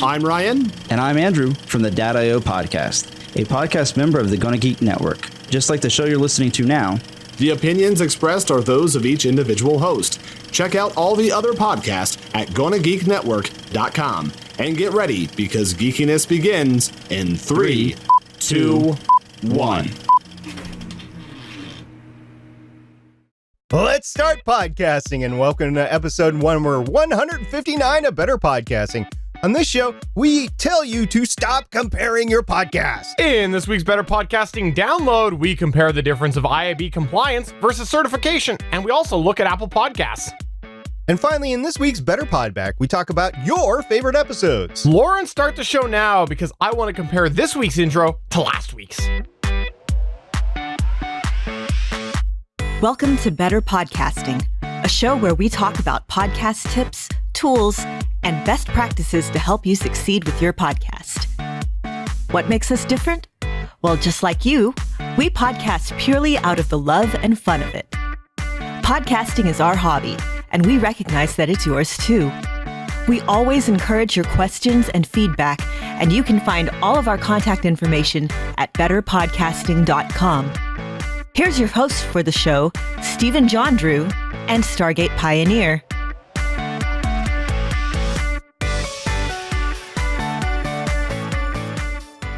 I'm Ryan. And I'm Andrew from the Dad.io podcast, a podcast member of the GonnaGeek network. Just like the show you're listening to now, the opinions expressed are those of each individual host. Check out all the other podcasts at GonnaGeekNetwork.com. And get ready, because geekiness begins in 3, 2, 1. Let's start podcasting, and welcome to episode 159 of Better Podcasting. On this show, we tell you to stop comparing your podcast. In this week's Better Podcasting download, we compare the difference of IAB compliance versus certification, and we also look at Apple Podcasts. And finally, in this week's Better Podback, we talk about your favorite episodes. Lauren, start the show now, because I want to compare this week's intro to last week's. Welcome to Better Podcasting, a show where we talk about podcast tips, tools, and best practices to help you succeed with your podcast. What makes us different? Well, just like you, we podcast purely out of the love and fun of it. Podcasting is our hobby, and we recognize that it's yours too. We always encourage your questions and feedback, and you can find all of our contact information at betterpodcasting.com. Here's your host for the show, Stephen Jondrew and Stargate Pioneer.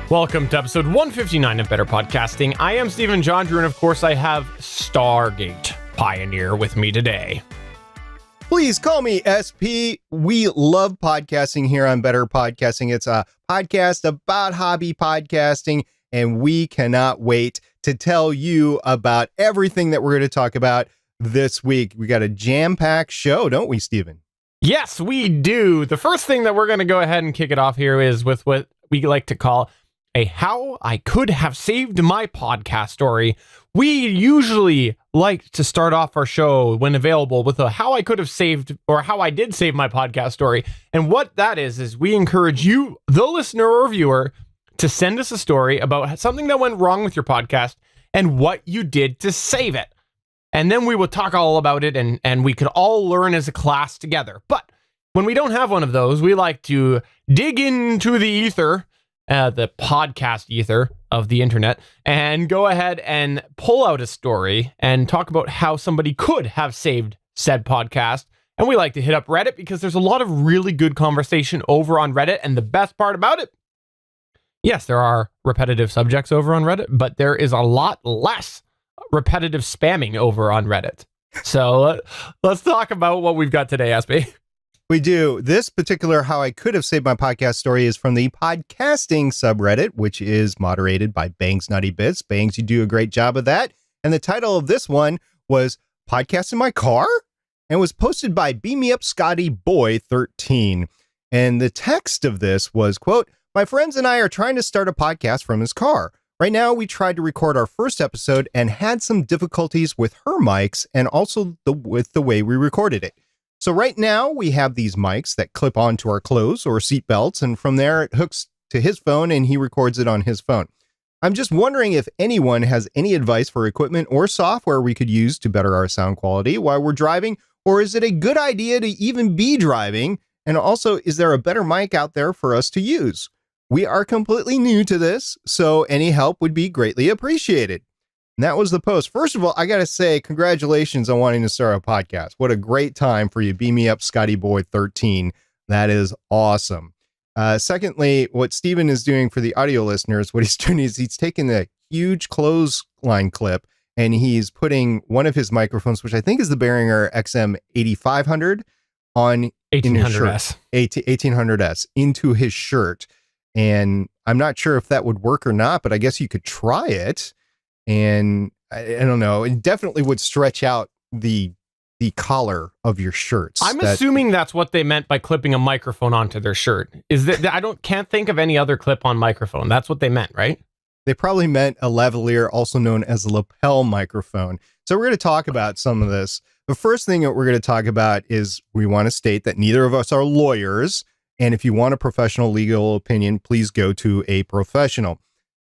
Welcome to episode 159 of Better Podcasting. I am Stephen Jondrew, and of course I have Stargate Pioneer with me today. Please call me SP. We love podcasting here on Better Podcasting. It's a podcast about hobby podcasting, and we cannot wait to tell you about everything that we're going to talk about this week. We got a jam-packed show, don't we, Stephen? Yes, we do. The first thing that we're going to go ahead and kick it off here is with what we like to call a how I could have saved my podcast story. We usually like to start off our show when available with a how I could have saved, or how I did save my podcast story. And what that is we encourage you, the listener or viewer, to send us a story about something that went wrong with your podcast and what you did to save it. And then we will talk all about it, and we could all learn as a class together. But when we don't have one of those, we like to dig into the ether, the podcast ether of the internet, and go ahead and pull out a story and talk about how somebody could have saved said podcast. And we like to hit up Reddit because there's a lot of really good conversation over on Reddit. And the best part about it, yes, there are repetitive subjects over on Reddit, but there is a lot less repetitive spamming over on Reddit. So let's talk about what we've got today, SB. We do. This particular how I could have saved my podcast story is from the podcasting subreddit, which is moderated by Bangs Nutty Bits. Bangs, you do a great job of that. And the title of this one was Podcast in My Car, and was posted by Beam Me Up Scotty Boy 13. And the text of this was, quote, "My friends and I are trying to start a podcast from his car. Right now, we tried to record our first episode and had some difficulties with her mics and also with the way we recorded it. So right now, we have these mics that clip onto our clothes or seat belts, and from there, it hooks to his phone and he records it on his phone. I'm just wondering if anyone has any advice for equipment or software we could use to better our sound quality while we're driving, or is it a good idea to even be driving? And also, is there a better mic out there for us to use? We are completely new to this, so any help would be greatly appreciated." And that was the post. First of all, I got to say, congratulations on wanting to start a podcast. What a great time for you. Beam me up, Scotty Boy 13. That is awesome. Secondly, what Steven is doing for the audio listeners, what he's doing is he's taking a huge clothesline clip and he's putting one of his microphones, which I think is the Behringer XM 8500, on 1800S. 1800S into his shirt. And I'm not sure if that would work or not, but I guess you could try it. And I don't know, it definitely would stretch out the collar of your shirts. I'm assuming that's what they meant by clipping a microphone onto their shirt. Is that can't think of any other clip-on microphone. That's what they meant, right? They probably meant a lavalier, also known as a lapel microphone. So we're going to talk about some of this. The first thing that we're going to talk about is we want to state that neither of us are lawyers. And if you want a professional legal opinion, please go to a professional.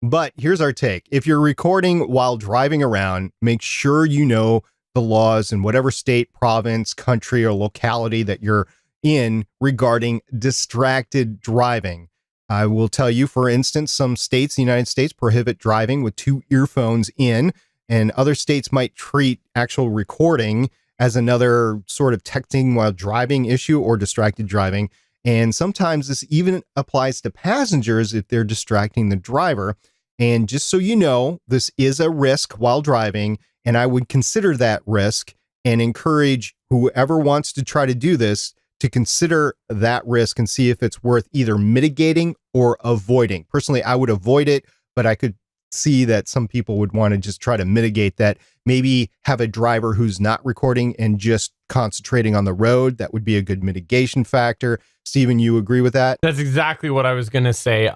But here's our take. If you're recording while driving around, make sure you know the laws in whatever state, province, country, or locality that you're in regarding distracted driving. I will tell you, for instance, some states in the United States prohibit driving with 2 earphones in, and other states might treat actual recording as another sort of texting while driving issue or distracted driving. And sometimes this even applies to passengers if they're distracting the driver. And just so you know, this is a risk while driving, and I would consider that risk and encourage whoever wants to try to do this to consider that risk and see if it's worth either mitigating or avoiding. Personally, I would avoid it, but I could see that some people would want to just try to mitigate that. Maybe have a driver who's not recording and just concentrating on the road. That would be a good mitigation factor. Steven, you agree with that? That's exactly what I was going to say.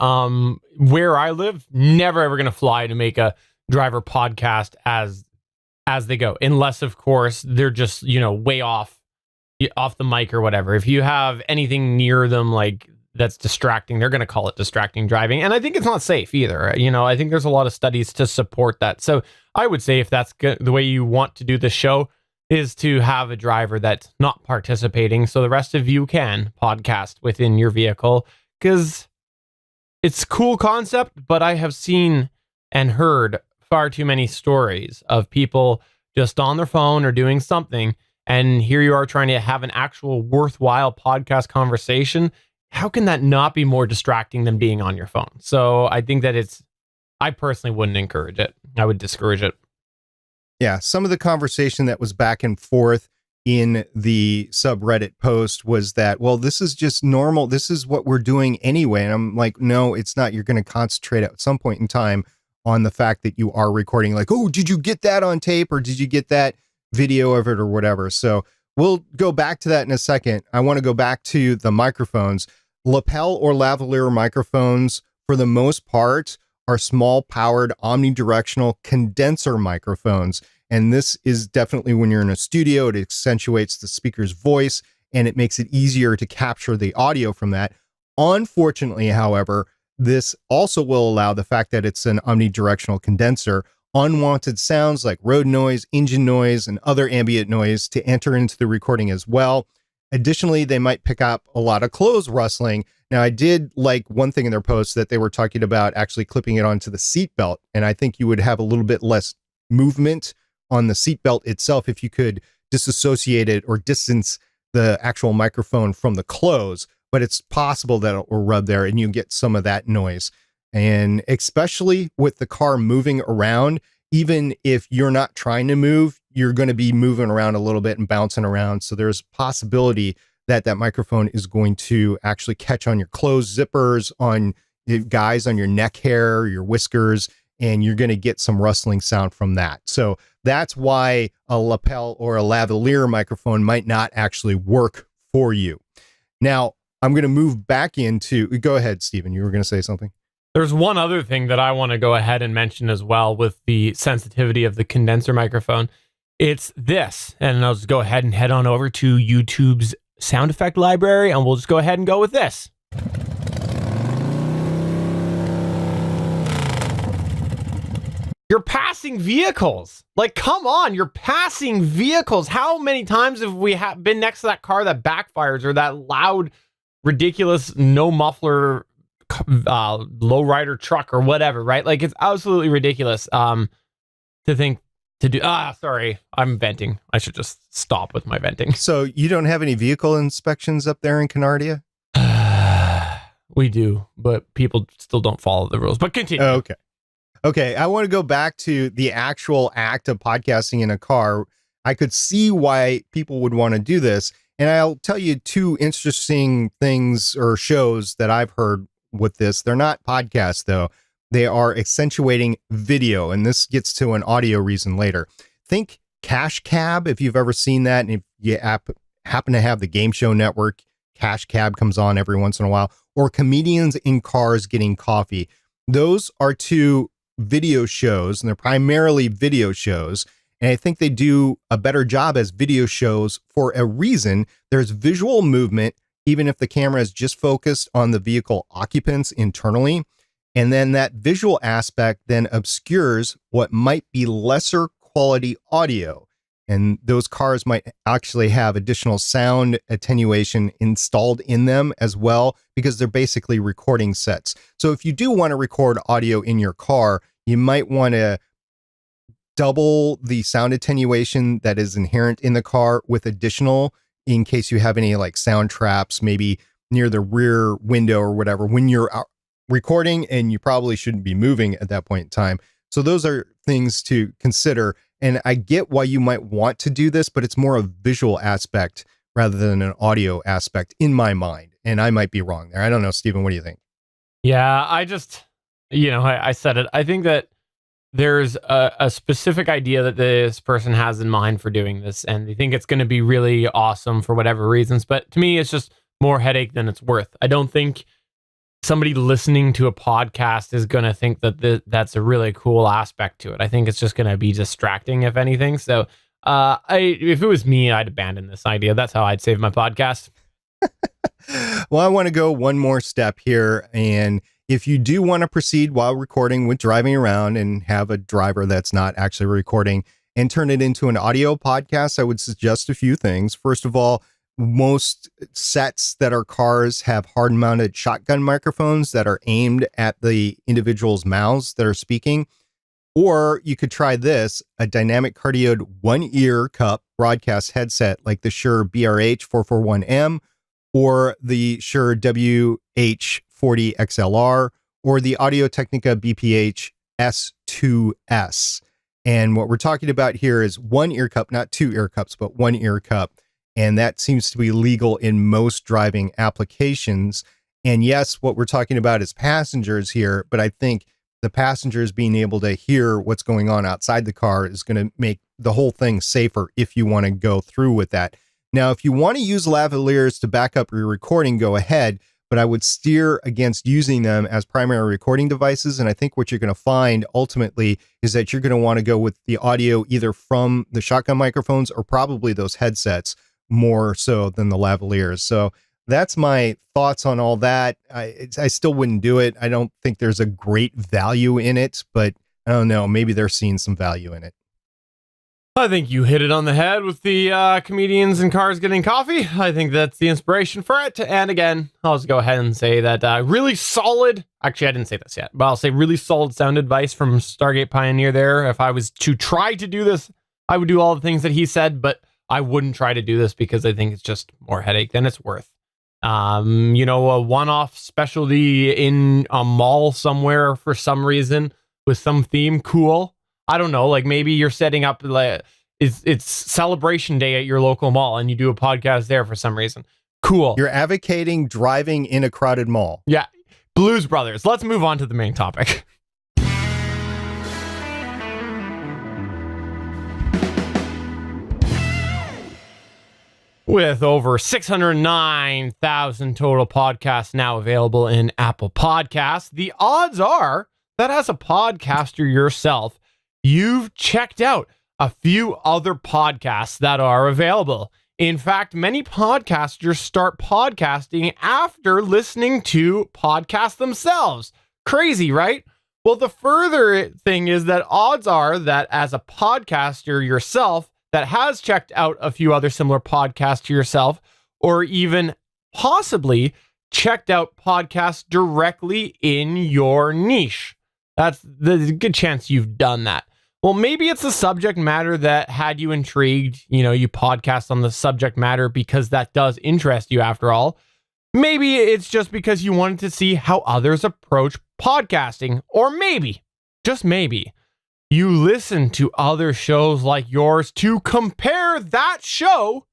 Where I live, never ever going to fly to make a driver podcast as they go, unless of course they're just, way off the mic or whatever. If you have anything near them, like that's distracting, they're going to call it distracting driving. And I think it's not safe either. I think there's a lot of studies to support that. So I would say if that's the way you want to do the show is to have a driver that's not participating. So the rest of you can podcast within your vehicle, because it's a cool concept, but I have seen and heard far too many stories of people just on their phone or doing something. And here you are trying to have an actual worthwhile podcast conversation. How can that not be more distracting than being on your phone? So I think that I personally wouldn't encourage it. I would discourage it. Yeah, some of the conversation that was back and forth in the subreddit post was that, well, this is just normal. This is what we're doing anyway. And I'm like, no, it's not. You're going to concentrate at some point in time on the fact that you are recording. Like, oh, did you get that on tape, or did you get that video of it or whatever? So we'll go back to that in a second. I want to go back to the microphones. Lapel or lavalier microphones, for the most part, are small powered omnidirectional condenser microphones. And this is definitely, when you're in a studio, it accentuates the speaker's voice and it makes it easier to capture the audio from that. Unfortunately, however, this also will allow the fact that it's an omnidirectional condenser, unwanted sounds like road noise, engine noise, and other ambient noise to enter into the recording as well. Additionally, they might pick up a lot of clothes rustling. Now, I did like one thing in their post that they were talking about actually clipping it onto the seatbelt. And I think you would have a little bit less movement on the seatbelt itself if you could disassociate it or distance the actual microphone from the clothes. But it's possible that it will rub there and you get some of that noise. And especially with the car moving around, even if you're not trying to move, you're going to be moving around a little bit and bouncing around. So there's a possibility that that microphone is going to actually catch on your clothes zippers, on guys, on your neck hair, your whiskers, and you're going to get some rustling sound from that. So that's why a lapel or a lavalier microphone might not actually work for you. Now, I'm going to move back into, go ahead, Steven, you were going to say something. There's one other thing that I want to go ahead and mention as well with the sensitivity of the condenser microphone. It's this, and I'll just go ahead and head on over to YouTube's sound effect library, and we'll just go ahead and go with this. You're passing vehicles. Like, come on, you're passing vehicles. How many times have we been next to that car that backfires, or that loud, ridiculous, no muffler lowrider truck or whatever, right? Like, it's absolutely ridiculous to think to do. Sorry, I'm venting. I should just stop with my venting. So you don't have any vehicle inspections up there in Canardia? We do, but people still don't follow the rules. But continue. Okay. I want to go back to the actual act of podcasting in a car. I could see why people would want to do this. And I'll tell you 2 interesting things or shows that I've heard with this. They're not podcasts, though. They are accentuating video, and this gets to an audio reason later. Think Cash Cab, if you've ever seen that, and if you happen to have the Game Show Network, Cash Cab comes on every once in a while, or Comedians in Cars Getting Coffee. Those are 2 video shows, and they're primarily video shows, and I think they do a better job as video shows for a reason. There's visual movement, even if the camera is just focused on the vehicle occupants internally. And then that visual aspect then obscures what might be lesser quality audio. And those cars might actually have additional sound attenuation installed in them as well, because they're basically recording sets. So if you do want to record audio in your car, you might want to double the sound attenuation that is inherent in the car with additional, in case you have any like sound traps, maybe near the rear window or whatever, when you're out recording, and you probably shouldn't be moving at that point in time. So those are things to consider. And I get why you might want to do this, but it's more a visual aspect rather than an audio aspect in my mind. And I might be wrong there. I don't know, Stephen, what do you think? Yeah, I just, I said it. I think that there's a specific idea that this person has in mind for doing this, and they think it's going to be really awesome for whatever reasons. But to me, it's just more headache than it's worth. I don't think somebody listening to a podcast is going to think that that's a really cool aspect to it. I think it's just going to be distracting, if anything. So if it was me, I'd abandon this idea. That's how I'd save my podcast. Well, I want to go one more step here. And if you do want to proceed while recording with driving around and have a driver that's not actually recording and turn it into an audio podcast, I would suggest a few things. First of all, most sets that are cars have hard mounted shotgun microphones that are aimed at the individual's mouths that are speaking. Or you could try this, a dynamic cardioid one ear cup broadcast headset like the Shure BRH 441M or the Shure WH40 XLR or the Audio-Technica BPH S2S. And what we're talking about here is one ear cup, not two ear cups, but one ear cup. And that seems to be legal in most driving applications. And yes, what we're talking about is passengers here, but I think the passengers being able to hear what's going on outside the car is going to make the whole thing safer if you want to go through with that. Now, if you want to use lavaliers to back up your recording, go ahead, but I would steer against using them as primary recording devices. And I think what you're going to find ultimately is that you're going to want to go with the audio either from the shotgun microphones or probably those headsets more so than the lavaliers. So that's my thoughts on all that. I still wouldn't do it. I don't think there's a great value in it, but I don't know. Maybe they're seeing some value in it. I think you hit it on the head with the comedians in cars getting coffee. I think that's the inspiration for it. And again, I'll just go ahead and say that really solid, actually I didn't say this yet, but I'll say really solid sound advice from Stargate Pioneer there. If I was to try to do this, I would do all the things that he said, but I wouldn't try to do this because I think it's just more headache than it's worth. A one-off specialty in a mall somewhere for some reason with some theme, cool. I don't know, like maybe you're setting up like it's celebration day at your local mall and you do a podcast there for some reason. Cool. You're advocating driving in a crowded mall. Yeah. Blues Brothers. Let's move on to the main topic. With over 609,000 total podcasts now available in Apple Podcasts, the odds are that as a podcaster yourself, you've checked out a few other podcasts that are available. In fact, many podcasters start podcasting after listening to podcasts themselves. Crazy, right? Well, the further thing is that odds are that as a podcaster yourself that has checked out a few other similar podcasts to yourself, or even possibly checked out podcasts directly in your niche. There's a good chance you've done that. Well, maybe it's the subject matter that had you intrigued. You podcast on the subject matter because that does interest you after all. Maybe it's just because you wanted to see how others approach podcasting. Or maybe, just maybe, you listen to other shows like yours to compare that show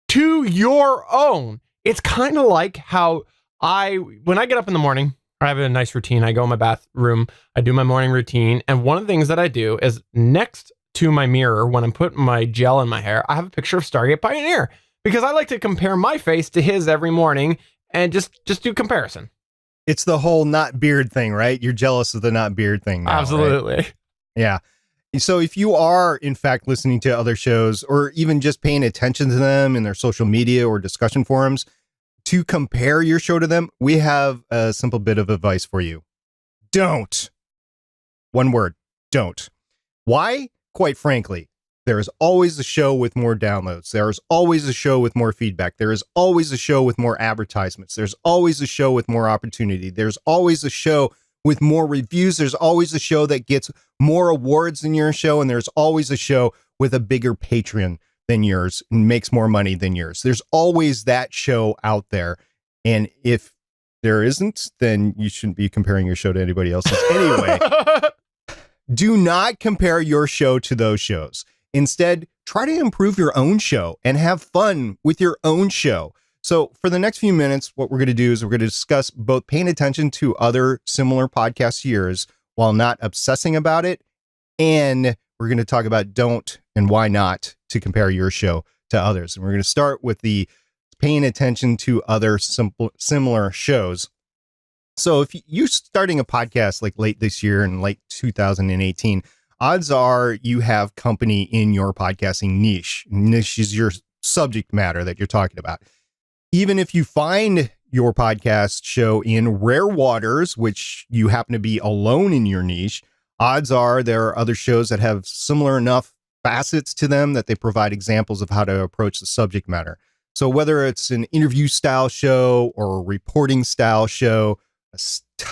to your own. It's kind of like how when I get up in the morning, I have a nice routine. I go in my bathroom, I do my morning routine. And one of the things that I do is next to my mirror, when I'm putting my gel in my hair, I have a picture of Stargate Pioneer because I like to compare my face to his every morning and just do comparison. It's the whole not beard thing, right? You're jealous of the not beard thing now, absolutely. Right? Yeah. So if you are, in fact, listening to other shows or even just paying attention to them in their social media or discussion forums to compare your show to them, we have a simple bit of advice for you. Don't. One word. Don't. Why? Quite frankly, There is always a show with more downloads. There is always a show with more feedback. There is always a show with more advertisements. There's always a show with more opportunity. There's always a show with more reviews. There's always a show that gets more awards than your show. And there's always a show with a bigger Patreon than yours and makes more money than yours. There's always that show out there. And if there isn't, then you shouldn't be comparing your show to anybody else's. Anyway, do not compare your show to those shows. Instead, try to improve your own show and have fun with your own show. So for the next few minutes, what we're going to do is we're going to discuss both paying attention to other similar podcasts to yours while not obsessing about it. And we're going to talk about don't and why not to compare your show to others. And we're going to start with the paying attention to other similar shows. So if you're starting a podcast like late this year and late 2018, odds are you have company in your podcasting niche. Niche is your subject matter that you're talking about. Even if you find your podcast show in rare waters, which you happen to be alone in your niche, odds are there are other shows that have similar enough facets to them that they provide examples of how to approach the subject matter. So whether it's an interview style show or a reporting style show, a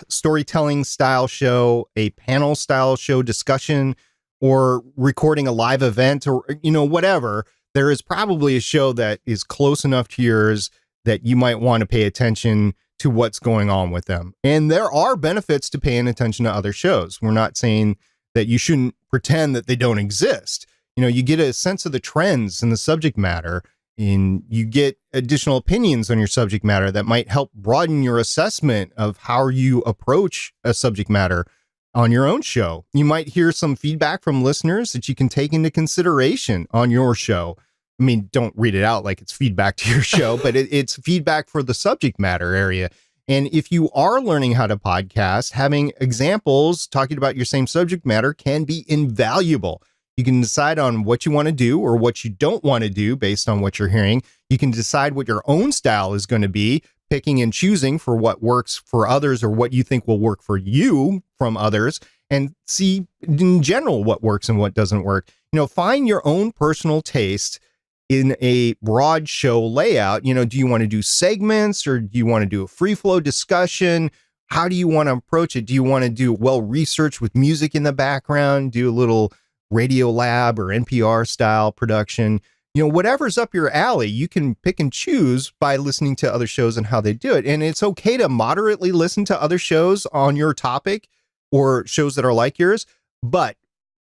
storytelling style show, a panel style show discussion, or recording a live event, or, whatever, there is probably a show that is close enough to yours that you might want to pay attention to what's going on with them. And there are benefits to paying attention to other shows. We're not saying that you shouldn't pretend that they don't exist. You get a sense of the trends and the subject matter, and you get additional opinions on your subject matter that might help broaden your assessment of how you approach a subject matter on your own show. You might hear some feedback from listeners that you can take into consideration on your show. I mean, don't read it out like it's feedback to your show, but it's feedback for the subject matter area. And if you are learning how to podcast, having examples talking about your same subject matter can be invaluable. You can decide on what you want to do or what you don't want to do based on what you're hearing. You can decide what your own style is going to be, picking and choosing for what works for others or what you think will work for you from others, and see in general what works and what doesn't work. Find your own personal taste in a broad show layout. Do you want to do segments, or do you want to do a free flow discussion? How do you want to approach it? Do you want to do well-researched with music in the background, do a little Radio Lab or NPR style production? Whatever's up your alley, you can pick and choose by listening to other shows and how they do it. And it's okay to moderately listen to other shows on your topic or shows that are like yours. But,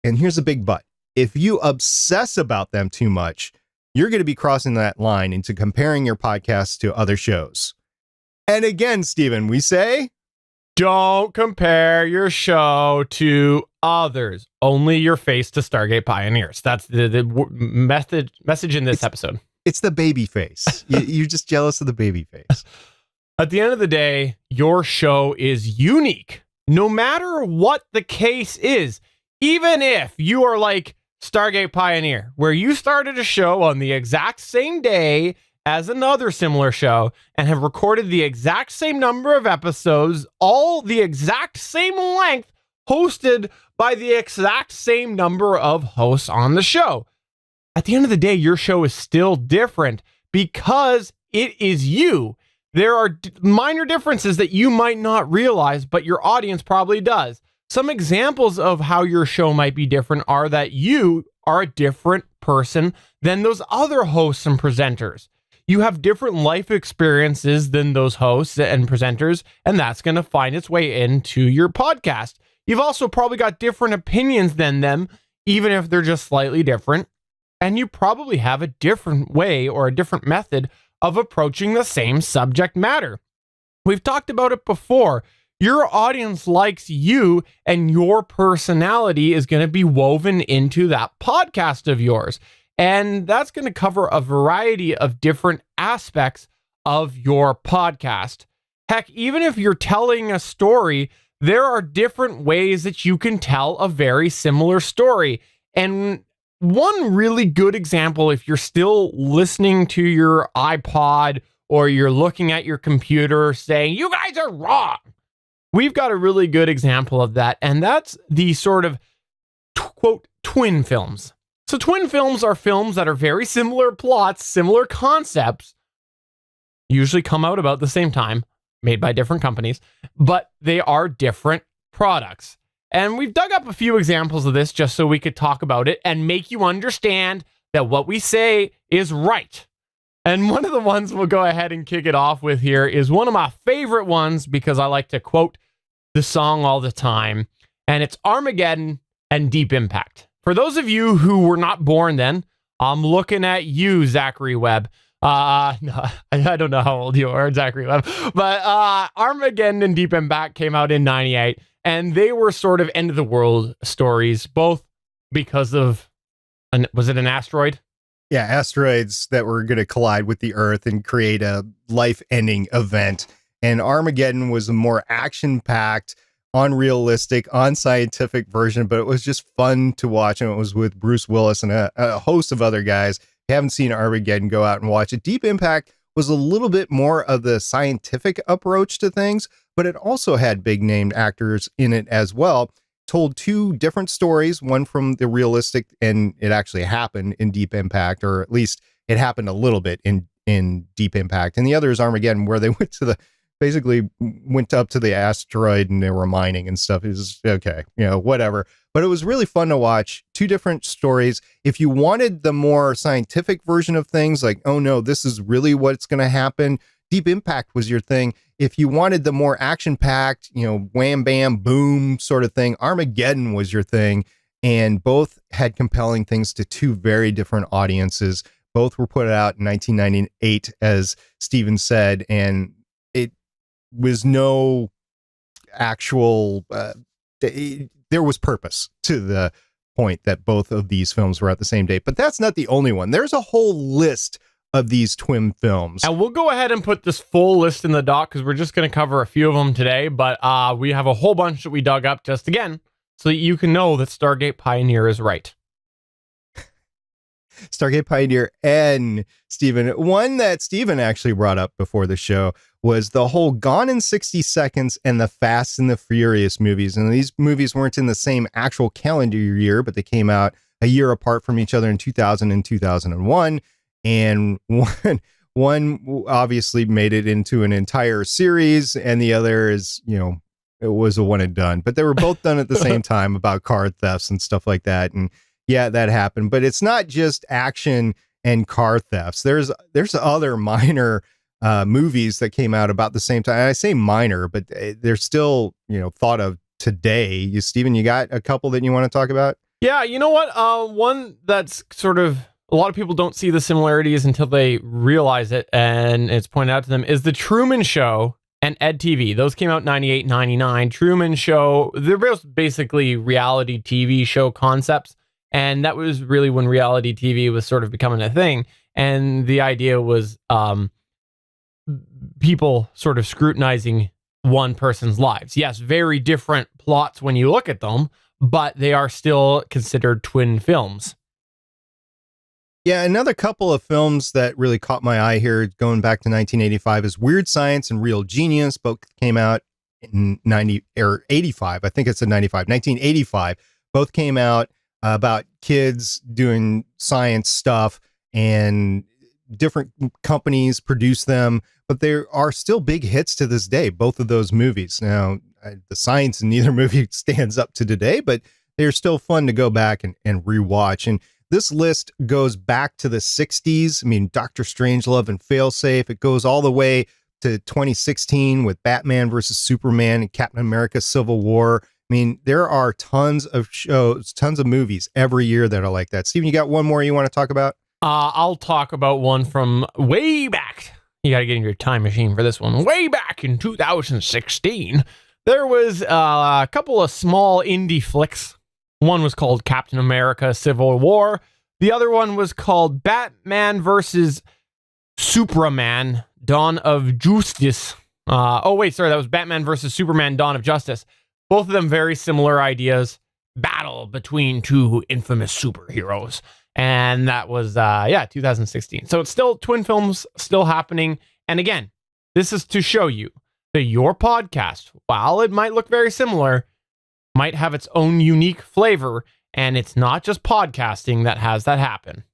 and here's a big but, if you obsess about them too much, you're going to be crossing that line into comparing your podcast to other shows. And again, Stephen, we say, don't compare your show to others. Only your face to Stargate Pioneers. That's the message in this episode. It's the baby face. You're just jealous of the baby face. At the end of the day, your show is unique, no matter what the case is. Even if you are like Stargate Pioneer, where you started a show on the exact same day as another similar show and have recorded the exact same number of episodes, all the exact same length, hosted by the exact same number of hosts on the show. At the end of the day, your show is still different because it is you. There are minor differences that you might not realize, but your audience probably does. Some examples of how your show might be different are that you are a different person than those other hosts and presenters. You have different life experiences than those hosts and presenters, and that's going to find its way into your podcast. You've also probably got different opinions than them, even if they're just slightly different. And you probably have a different way or a different method of approaching the same subject matter. We've talked about it before. Your audience likes you, and your personality is going to be woven into that podcast of yours. And that's going to cover a variety of different aspects of your podcast. Heck, even if you're telling a story, there are different ways that you can tell a very similar story. And one really good example, if you're still listening to your iPod or you're looking at your computer saying, you guys are wrong, we've got a really good example of that. And that's the sort of, quote, twin films. So twin films are films that are very similar plots, similar concepts, usually come out about the same time, made by different companies, but they are different products. And we've dug up a few examples of this just so we could talk about it and make you understand that what we say is right. And one of the ones we'll go ahead and kick it off with here is one of my favorite ones because I like to quote the song all the time, and it's Armageddon and Deep Impact. For those of you who were not born then, I'm looking at you, Zachary Webb. No, I don't know how old you are, Zachary Webb, but Armageddon and Deep Impact came out in 98, and they were sort of end of the world stories, both because of, was it an asteroid? Yeah, asteroids that were going to collide with the Earth and create a life-ending event. And Armageddon was a more action-packed, unrealistic, unscientific version, but it was just fun to watch. And it was with Bruce Willis and a host of other guys. If you haven't seen Armageddon, go out and watch it. Deep Impact was a little bit more of the scientific approach to things, but it also had big-named actors in it as well. Told two different stories, one from the realistic, and it actually happened in Deep Impact, or at least it happened a little bit in Deep Impact. And the other is Armageddon, where they basically went up to the asteroid and they were mining and stuff. It was okay, whatever. But it was really fun to watch. Two different stories. If you wanted the more scientific version of things, like, oh no, this is really what's going to happen, Deep Impact was your thing. If you wanted the more action-packed, wham, bam, boom sort of thing, Armageddon was your thing. And both had compelling things to two very different audiences. Both were put out in 1998, as Steven said, and it was no actual, there was purpose to the point that both of these films were at the same date. But that's not the only one. There's a whole list of these twin films. And we'll go ahead and put this full list in the doc because we're just going to cover a few of them today. But we have a whole bunch that we dug up just again so that you can know that Stargate Pioneer is right. Stargate Pioneer and Steven. One that Steven actually brought up before the show was the whole Gone in 60 Seconds and the Fast and the Furious movies. And these movies weren't in the same actual calendar year, but they came out a year apart from each other in 2000 and 2001. And one obviously made it into an entire series, and the other is, it was a one and done. But they were both done at the same time about car thefts and stuff like that. And yeah, that happened. But it's not just action and car thefts. There's other minor movies that came out about the same time. And I say minor, but they're still, thought of today. Steven, you got a couple that you want to talk about? Yeah, you know what? One that's sort of, a lot of people don't see the similarities until they realize it, and it's pointed out to them, is The Truman Show and Ed TV. Those came out 98, 99. Truman Show, they're both basically reality TV show concepts, and that was really when reality TV was sort of becoming a thing, and the idea was people sort of scrutinizing one person's lives. Yes, very different plots when you look at them, but they are still considered twin films. Yeah, another couple of films that really caught my eye here, going back to 1985, is Weird Science and Real Genius. Both came out in 85. I think it's in 1985. Both came out about kids doing science stuff, and different companies produce them, but there are still big hits to this day, both of those movies. Now, the science in neither movie stands up to today, but they're still fun to go back and rewatch. And this list goes back to the 60s. I mean, Dr. Strangelove and Failsafe. It goes all the way to 2016 with Batman versus Superman and Captain America Civil War. I mean, there are tons of shows, tons of movies every year that are like that. Steven, you got one more you want to talk about? I'll talk about one from way back. You got to get in your time machine for this one. Way back in 2016, there was a couple of small indie flicks. One was called Captain America Civil War. The other one was called Batman versus Superman Dawn of Justice. That was Batman versus Superman Dawn of Justice. Both of them very similar ideas. Battle between two infamous superheroes. And that was, 2016. So it's still twin films, still happening. And again, this is to show you that your podcast, while it might look very similar, might have its own unique flavor, and it's not just podcasting that has that happen.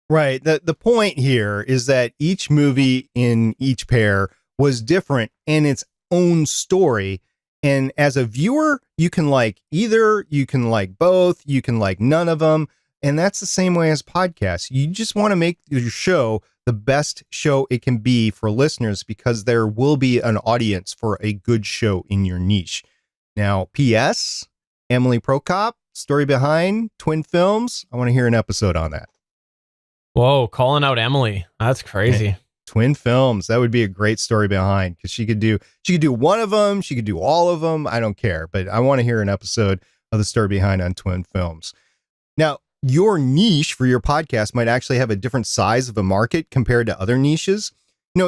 Right. The point here is that each movie in each pair was different in its own story. And as a viewer, you can like either, you can like both, you can like none of them. And that's the same way as podcasts. You just want to make your show the best show it can be for listeners, because there will be an audience for a good show in your niche. Now, P.S., Emily Prokop, story behind Twin Films. I want to hear an episode on that. Whoa, calling out Emily. That's crazy. Twin Films. That would be a great story behind, because she could do one of them. She could do all of them. I don't care, but I want to hear an episode of the story behind on Twin Films. Now, your niche for your podcast might actually have a different size of a market compared to other niches.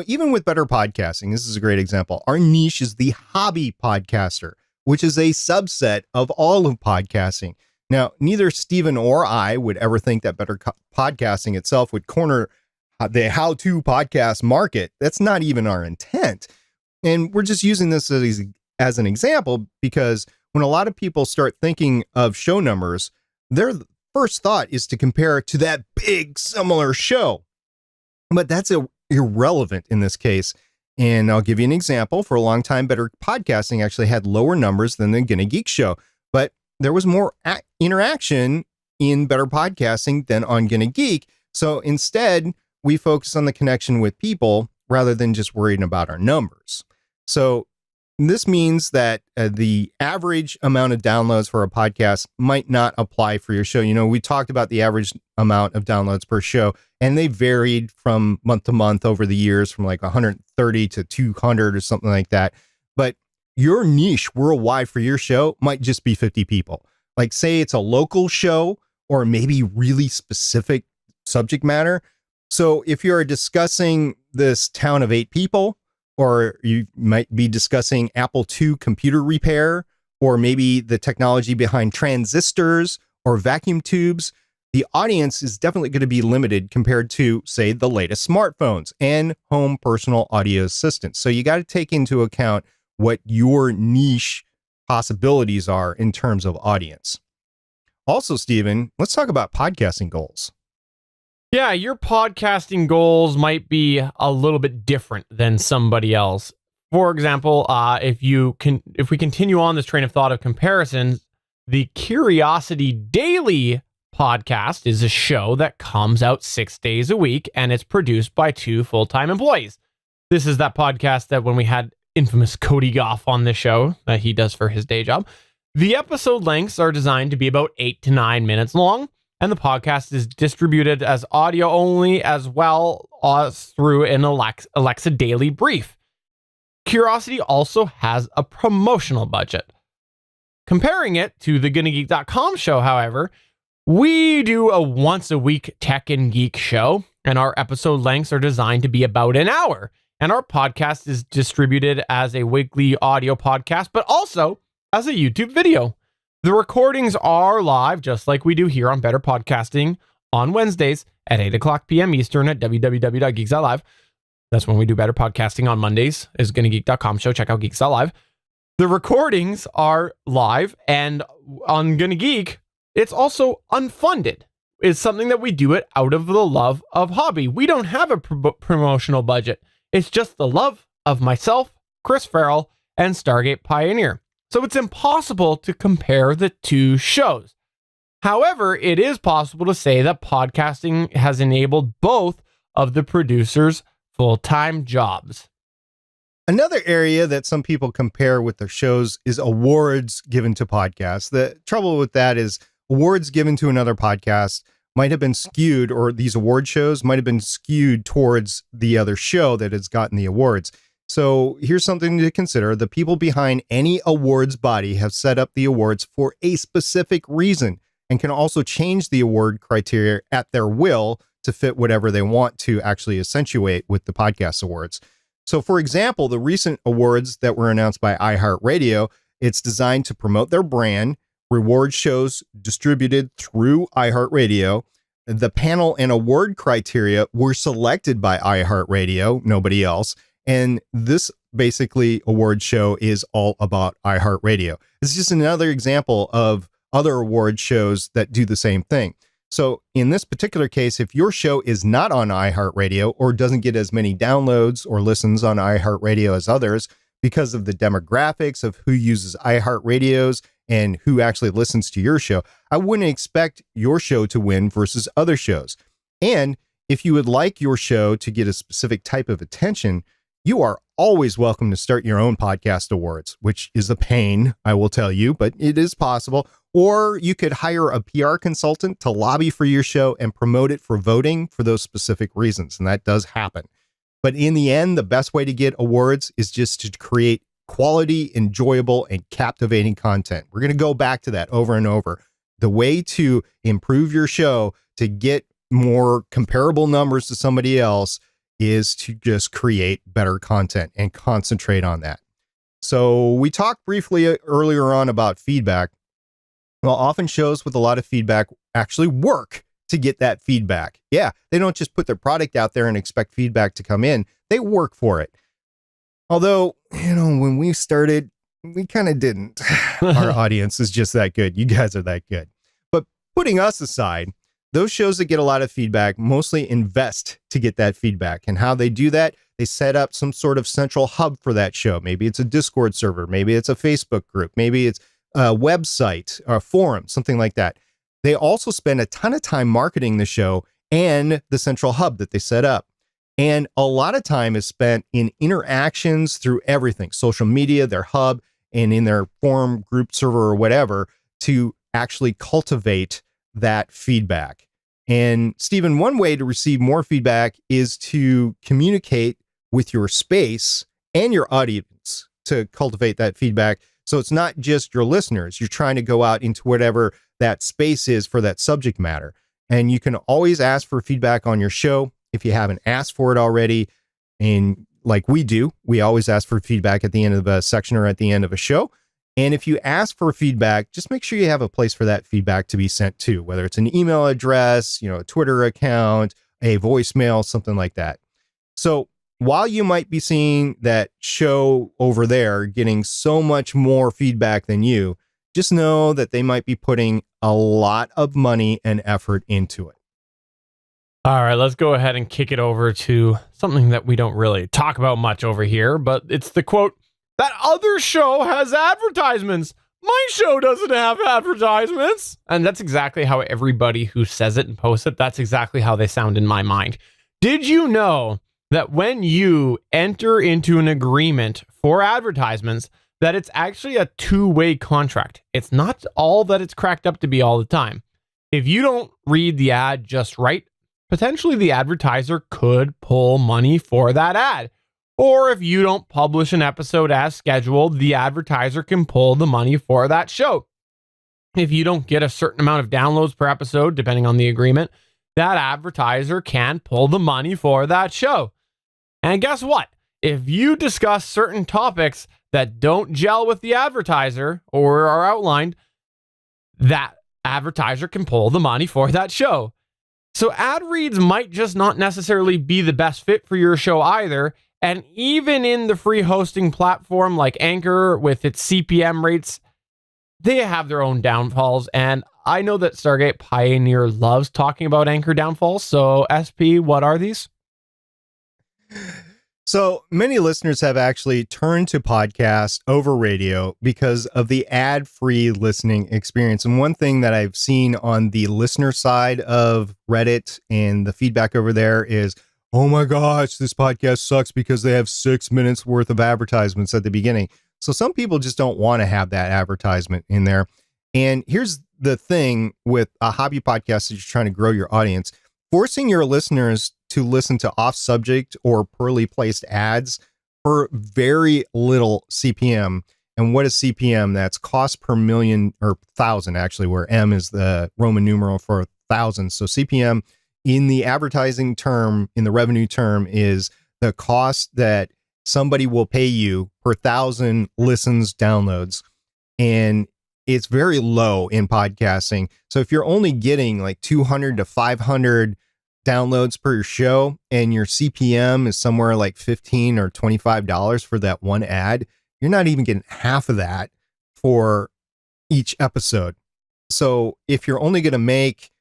Even with Better Podcasting, this is a great example. Our niche is the hobby podcaster, which is a subset of all of podcasting. Now, neither Stephen or I would ever think that Better Podcasting itself would corner the how-to podcast market. That's not even our intent. And we're just using this as an example, because when a lot of people start thinking of show numbers, their first thought is to compare it to that big similar show. But that's irrelevant in this case. And I'll give you an example. For a long time, Better Podcasting actually had lower numbers than the GonnaGeek show, but there was more interaction in Better Podcasting than on GonnaGeek. So instead, we focus on the connection with people rather than just worrying about our numbers. So this means that the average amount of downloads for a podcast might not apply for your show. We talked about the average amount of downloads per show, and they varied from month to month over the years, from like 130 to 200 or something like that. But your niche worldwide for your show might just be 50 people. Like, say it's a local show or maybe really specific subject matter. So if you're discussing this town of 8 people, or you might be discussing Apple II computer repair, or maybe the technology behind transistors or vacuum tubes, the audience is definitely going to be limited compared to, say, the latest smartphones and home personal audio assistants. So you got to take into account what your niche possibilities are in terms of audience. Also, Stephen, let's talk about podcasting goals. Yeah, your podcasting goals might be a little bit different than somebody else. For example, if we continue on this train of thought of comparisons, the Curiosity Daily podcast is a show that comes out 6 days a week, and it's produced by 2 full-time employees. This is that podcast that when we had infamous Cody Goff on the show that he does for his day job, the episode lengths are designed to be about 8 to 9 minutes long. And the podcast is distributed as audio only, as well as through an Alexa Daily Brief. Curiosity also has a promotional budget. Comparing it to the GonnaGeek.com show, however, we do a once-a-week tech and geek show, and our episode lengths are designed to be about an hour. And our podcast is distributed as a weekly audio podcast, but also as a YouTube video. The recordings are live, just like we do here on Better Podcasting on Wednesdays at 8 o'clock p.m. Eastern at www.Geeks.Live. That's when we do Better Podcasting on Mondays, is GonnaGeek.com show. Check out Geeks.Live. The recordings are live, and on GonnaGeek, it's also unfunded. It's something that we do it out of the love of hobby. We don't have a promotional budget. It's just the love of myself, Chris Farrell, and Stargate Pioneer. So it's impossible to compare the two shows. However, it is possible to say that podcasting has enabled both of the producers' full-time jobs. Another area that some people compare with their shows is awards given to podcasts. The trouble with that is awards given to another podcast might have been skewed, or these award shows might have been skewed towards the other show that has gotten the awards. So here's something to consider. The people behind any awards body have set up the awards for a specific reason and can also change the award criteria at their will to fit whatever they want to actually accentuate with the podcast awards. So for example, the recent awards that were announced by iHeartRadio, it's designed to promote their brand, reward shows distributed through iHeartRadio. The panel and award criteria were selected by iHeartRadio, nobody else. And this basically award show is all about iHeartRadio. It's just another example of other award shows that do the same thing. So in this particular case, if your show is not on iHeartRadio or doesn't get as many downloads or listens on iHeartRadio as others because of the demographics of who uses iHeartRadios and who actually listens to your show, I wouldn't expect your show to win versus other shows. And if you would like your show to get a specific type of attention, you are always welcome to start your own podcast awards, which is a pain, I will tell you, but it is possible. Or you could hire a PR consultant to lobby for your show and promote it for voting for those specific reasons. And that does happen. But in the end, the best way to get awards is just to create quality, enjoyable, and captivating content. We're going to go back to that over and over. The way to improve your show to get more comparable numbers to somebody else is to just create better content and concentrate on that. So we talked briefly earlier on about feedback. Well, often shows with a lot of feedback actually work to get that feedback. Yeah, they don't just put their product out there and expect feedback to come in. They work for it. Although, when we started, we kind of didn't. Our audience is just that good. You guys are that good. But putting us aside, those shows that get a lot of feedback mostly invest to get that feedback. And how they do that, they set up some sort of central hub for that show. Maybe it's a Discord server. Maybe it's a Facebook group. Maybe it's a website or a forum, something like that. They also spend a ton of time marketing the show and the central hub that they set up. And a lot of time is spent in interactions through everything, social media, their hub, and in their forum, group server, or whatever, to actually cultivate that feedback. And Stephen, one way to receive more feedback is to communicate with your space and your audience to cultivate that feedback. So it's not just your listeners. You're trying to go out into whatever that space is for that subject matter. And you can always ask for feedback on your show if you haven't asked for it already. And like we do, we always ask for feedback at the end of a section or at the end of a show. And if you ask for feedback, just make sure you have a place for that feedback to be sent to, whether it's an email address, a Twitter account, a voicemail, something like that. So while you might be seeing that show over there getting so much more feedback than you, just know that they might be putting a lot of money and effort into it. All right, let's go ahead and kick it over to something that we don't really talk about much over here, but it's the quote, "That other show has advertisements. My show doesn't have advertisements." And that's exactly how everybody who says it and posts it, that's exactly how they sound in my mind. Did you know that when you enter into an agreement for advertisements, that it's actually a two-way contract? It's not all that it's cracked up to be all the time. If you don't read the ad just right, potentially the advertiser could pull money for that ad. Or if you don't publish an episode as scheduled, the advertiser can pull the money for that show. If you don't get a certain amount of downloads per episode, depending on the agreement, that advertiser can pull the money for that show. And guess what? If you discuss certain topics that don't gel with the advertiser or are outlined, that advertiser can pull the money for that show. So ad reads might just not necessarily be the best fit for your show either. And even in the free hosting platform like Anchor with its CPM rates, they have their own downfalls. And I know that Stargate Pioneer loves talking about Anchor downfalls. So SP, what are these? So many listeners have actually turned to podcast over radio because of the ad-free listening experience. And one thing that I've seen on the listener side of Reddit and the feedback over there is, oh my gosh, this podcast sucks because they have 6 minutes worth of advertisements at the beginning. So some people just don't want to have that advertisement in there. And here's the thing with a hobby podcast that you're trying to grow your audience, forcing your listeners to listen to off-subject or poorly placed ads for very little CPM. And what is CPM? That's cost per million or thousand, actually, where M is the Roman numeral for 1,000. So CPM in the advertising term, in the revenue term, is the cost that somebody will pay you per 1,000 listens, downloads. And it's very low in podcasting. So if you're only getting like 200 to 500 downloads per show and your CPM is somewhere like $15 or $25 for that one ad, you're not even getting half of that for each episode. So if you're only going to make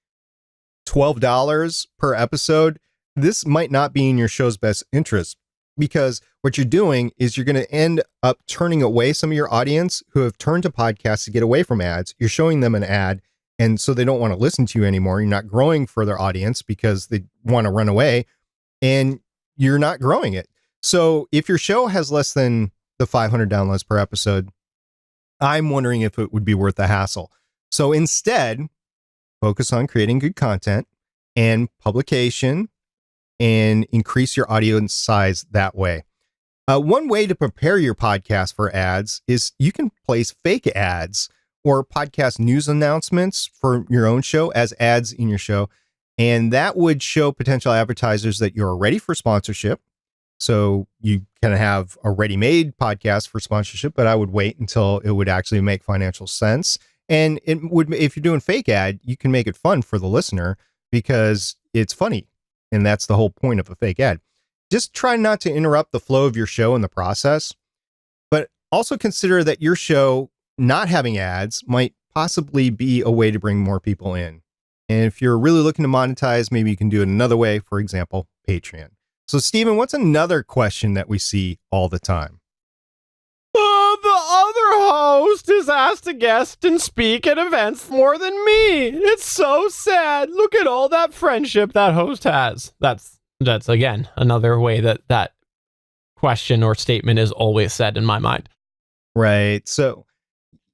$12 per episode, this might not be in your show's best interest, because what you're doing is you're going to end up turning away some of your audience who have turned to podcasts to get away from ads. You're showing them an ad, and so they don't want to listen to you anymore. You're not growing for their audience because they want to run away, and you're not growing it. So if your show has less than the 500 downloads per episode, I'm wondering if it would be worth the hassle. So instead, focus on creating good content and publication and increase your audience size that way. One way to prepare your podcast for ads is you can place fake ads or podcast news announcements for your own show as ads in your show. And that would show potential advertisers that you're ready for sponsorship. So you can have a ready-made podcast for sponsorship, but I would wait until it would actually make financial sense. And it would, if you're doing fake ad, you can make it fun for the listener because it's funny. And that's the whole point of a fake ad. Just try not to interrupt the flow of your show in the process, but also consider that your show not having ads might possibly be a way to bring more people in. And if you're really looking to monetize, maybe you can do it another way, for example, Patreon. So, Stephen, what's another question that we see all the time? The other host is asked to guest and speak at events more than me. It's so sad. Look at all that friendship that host has. That's again, another way that question or statement is always said in my mind. Right. So,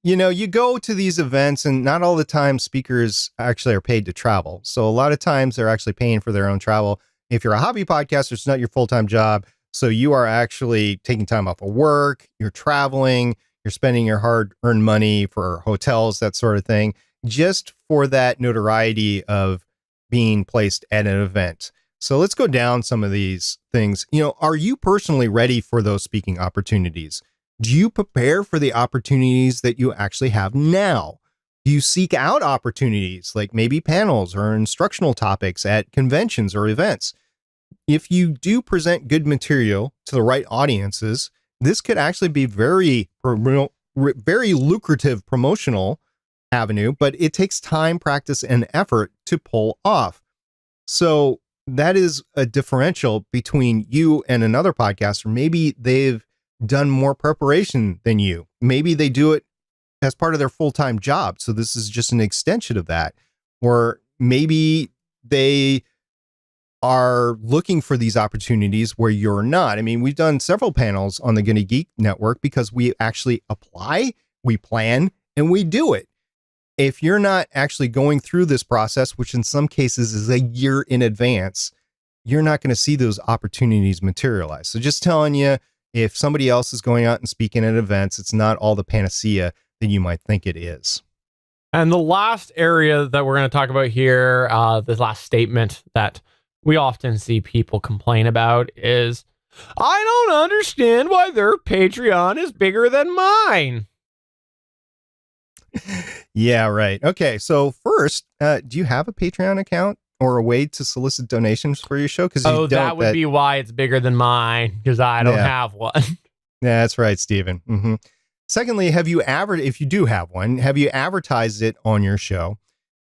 you go to these events and not all the time speakers actually are paid to travel. So a lot of times they're actually paying for their own travel. If you're a hobby podcaster, it's not your full-time job. So you are actually taking time off of work, you're traveling, you're spending your hard-earned money for hotels, that sort of thing, just for that notoriety of being placed at an event. So let's go down some of these things. Are you personally ready for those speaking opportunities? Do you prepare for the opportunities that you actually have now? Do you seek out opportunities like maybe panels or instructional topics at conventions or events? If you do present good material to the right audiences, this could actually be very lucrative promotional avenue, but it takes time, practice, and effort to pull off. So that is a differential between you and another podcaster. Maybe they've done more preparation than you. Maybe they do it as part of their full-time job. So this is just an extension of that. Or maybe they are looking for these opportunities where you're not. I mean, we've done several panels on the GonnaGeek network because we actually apply, we plan, and we do it. If you're not actually going through this process, which in some cases is a year in advance, you're not going to see those opportunities materialize. So just telling you, if somebody else is going out and speaking at events, it's not all the panacea that you might think it is. And the last area that we're going to talk about here, the last statement that we often see people complain about is, I don't understand why their Patreon is bigger than mine. Yeah, right. Okay, so first, do you have a Patreon account or a way to solicit donations for your show? Because that would be why it's bigger than mine, because I don't have one. Yeah, that's right, Stephen. Mm-hmm. Secondly, if you do have one, have you advertised it on your show?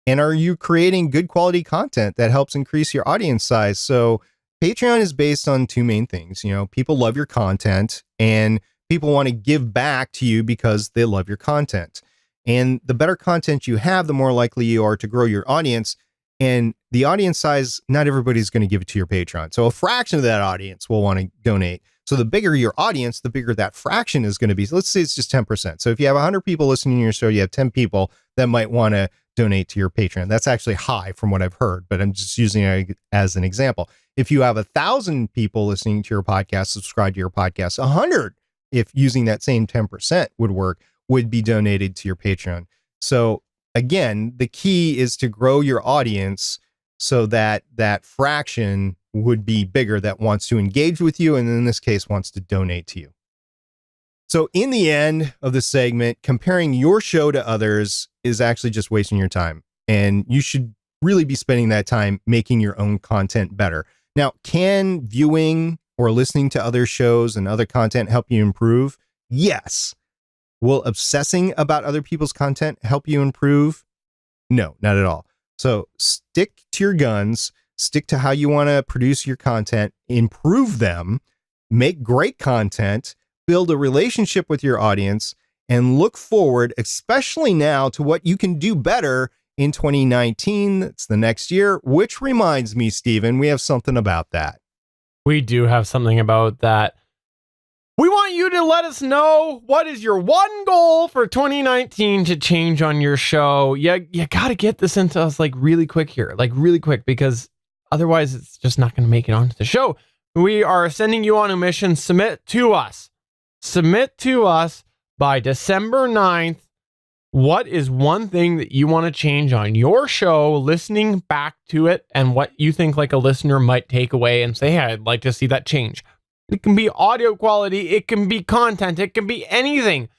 And are you creating good quality content that helps increase your audience size? So Patreon is based on two main things. People love your content and people want to give back to you because they love your content. And the better content you have, the more likely you are to grow your audience. And the audience size, not everybody's going to give it to your Patreon. So a fraction of that audience will want to donate. So the bigger your audience, the bigger that fraction is going to be. So let's say it's just 10%. So if you have 100 people listening to your show, you have 10 people that might want to donate to your Patreon. That's actually high from what I've heard, but I'm just using it as an example. If you have 1,000 people listening to your podcast, subscribe to your podcast, 100, if using that same 10% would work, would be donated to your Patreon. So again, the key is to grow your audience so that that fraction would be bigger that wants to engage with you, and in this case wants to donate to you. So in the end of the segment, comparing your show to others is actually just wasting your time, and you should really be spending that time making your own content better. Now, can viewing or listening to other shows and other content help you improve? Yes. Will obsessing about other people's content help you improve? No, not at all. So stick to your guns, stick to how you want to produce your content, improve them, make great content, build a relationship with your audience, and look forward, especially now, to what you can do better in 2019. It's the next year, which reminds me, Stephen, we have something about that. We do have something about that. We want you to let us know what is your one goal for 2019 to change on your show. You got to get this into us really quick here, really quick, because otherwise it's just not going to make it onto the show. We are sending you on a mission. Submit to us by December 9th. What is one thing that you want to change on your show, listening back to it, and what you think a listener might take away and say, hey, I'd like to see that change. It can be audio quality, it can be content, it can be anything.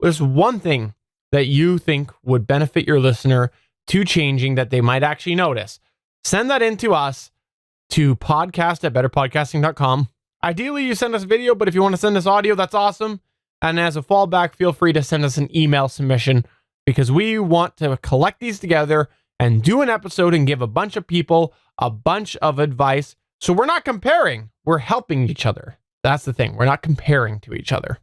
There's one thing that you think would benefit your listener to changing that they might actually notice. Send that in to us to podcast@betterpodcasting.com. Ideally, you send us video, but if you want to send us audio, that's awesome. And as a fallback, feel free to send us an email submission, because we want to collect these together and do an episode and give a bunch of people a bunch of advice. So we're not comparing, we're helping each other. That's the thing. We're not comparing to each other.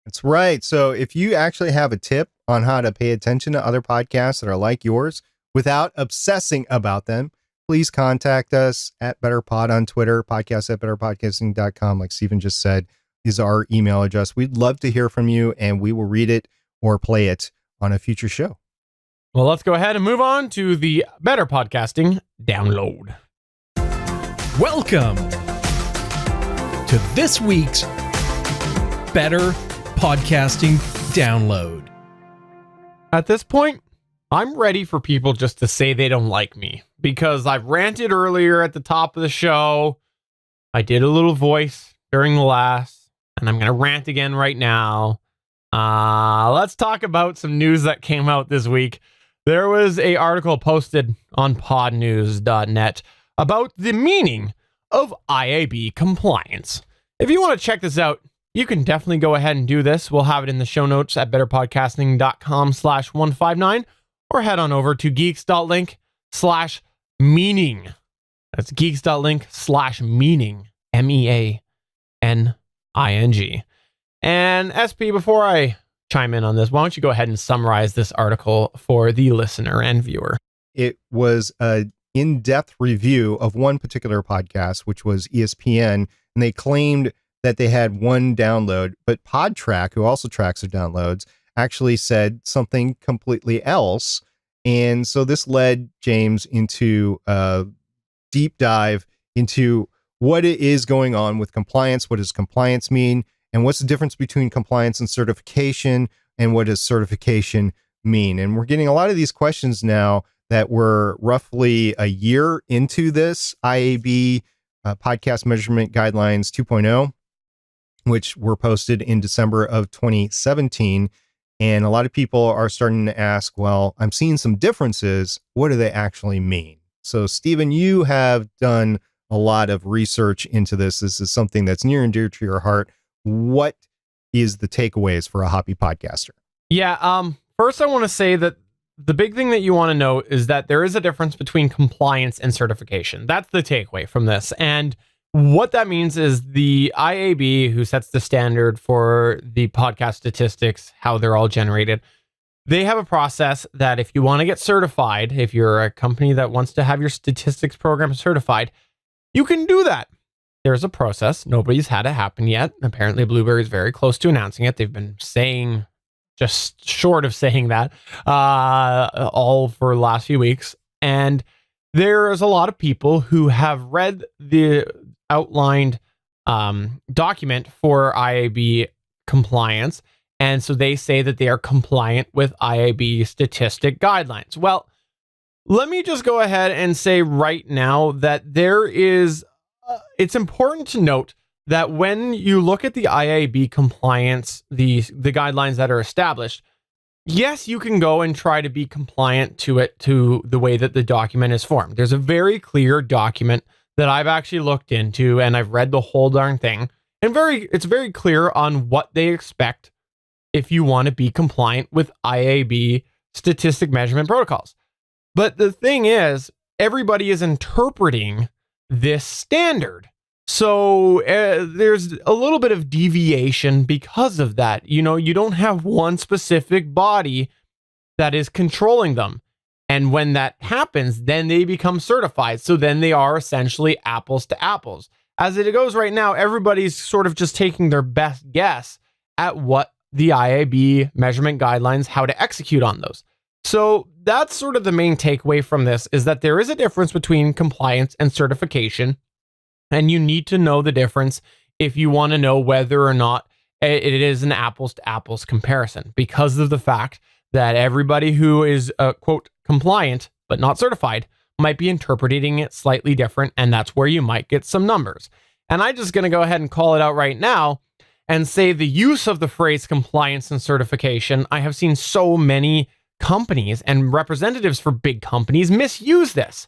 That's right. So if you actually have a tip on how to pay attention to other podcasts that are like yours without obsessing about them, please contact us at BetterPod on Twitter, podcast@betterpodcasting.com. Like Stephen just said, is our email address. We'd love to hear from you, and we will read it or play it on a future show. Well, let's go ahead and move on to the Better Podcasting download. Welcome to this week's Better Podcasting download. At this point, I'm ready for people just to say they don't like me, because I've ranted earlier at the top of the show. I did a little voice during the last, and I'm going to rant again right now. Let's talk about some news that came out this week. There was an article posted on podnews.net about the meaning of IAB compliance. If you want to check this out, you can definitely go ahead and do this. We'll have it in the show notes at betterpodcasting.com/159, or head on over to geeks.link/meaning. That's geeks.link/meaning, MEANING. And SP, before I chime in on this, why don't you go ahead and summarize this article for the listener and viewer? It was a in-depth review of one particular podcast, which was ESPN, and they claimed that they had one download, but PodTrack, who also tracks their downloads, actually said something completely else. And so this led James into a deep dive into what it is going on with compliance. What does compliance mean? And what's the difference between compliance and certification? And what does certification mean? And we're getting a lot of these questions now that we're roughly a year into this IAB Podcast Measurement Guidelines 2.0, which were posted in December of 2017. And a lot of people are starting to ask, well, I'm seeing some differences. What do they actually mean? So, Stephen, you have done a lot of research into this. This is something that's near and dear to your heart. What is the takeaways for a hobby podcaster? Yeah, first I want to say that the big thing that you want to know is that there is a difference between compliance and certification. That's the takeaway from this. And what that means is the IAB, who sets the standard for the podcast statistics, how they're all generated, they have a process that if you want to get certified, if you're a company that wants to have your statistics program certified, you can do that. There's a process. Nobody's had it happen yet. Apparently, Blueberry is very close to announcing it. They've been saying, just short of saying that, all for the last few weeks. And there's a lot of people who have read the outlined document for IAB compliance. And so they say that they are compliant with IAB statistic guidelines. Well, let me just go ahead and say right now that there is, it's important to note that when you look at the IAB compliance, the guidelines that are established, yes, you can go and try to be compliant to it, to the way that the document is formed. There's a very clear document that I've actually looked into, and I've read the whole darn thing. And it's very clear on what they expect if you want to be compliant with IAB statistic measurement protocols. But the thing is, everybody is interpreting this standard. So there's a little bit of deviation because of that. You know, you don't have one specific body that is controlling them. And when that happens, then they become certified. So then they are essentially apples to apples. As it goes right now, everybody's sort of just taking their best guess at what the IAB measurement guidelines, how to execute on those. So that's sort of the main takeaway from this, is that there is a difference between compliance and certification. And you need to know the difference if you want to know whether or not it is an apples to apples comparison, because of the fact that everybody who is, quote, compliant but not certified might be interpreting it slightly different. And that's where you might get some numbers. And I'm just going to go ahead and call it out right now and say the use of the phrase compliance and certification. I have seen so many companies and representatives for big companies misuse this.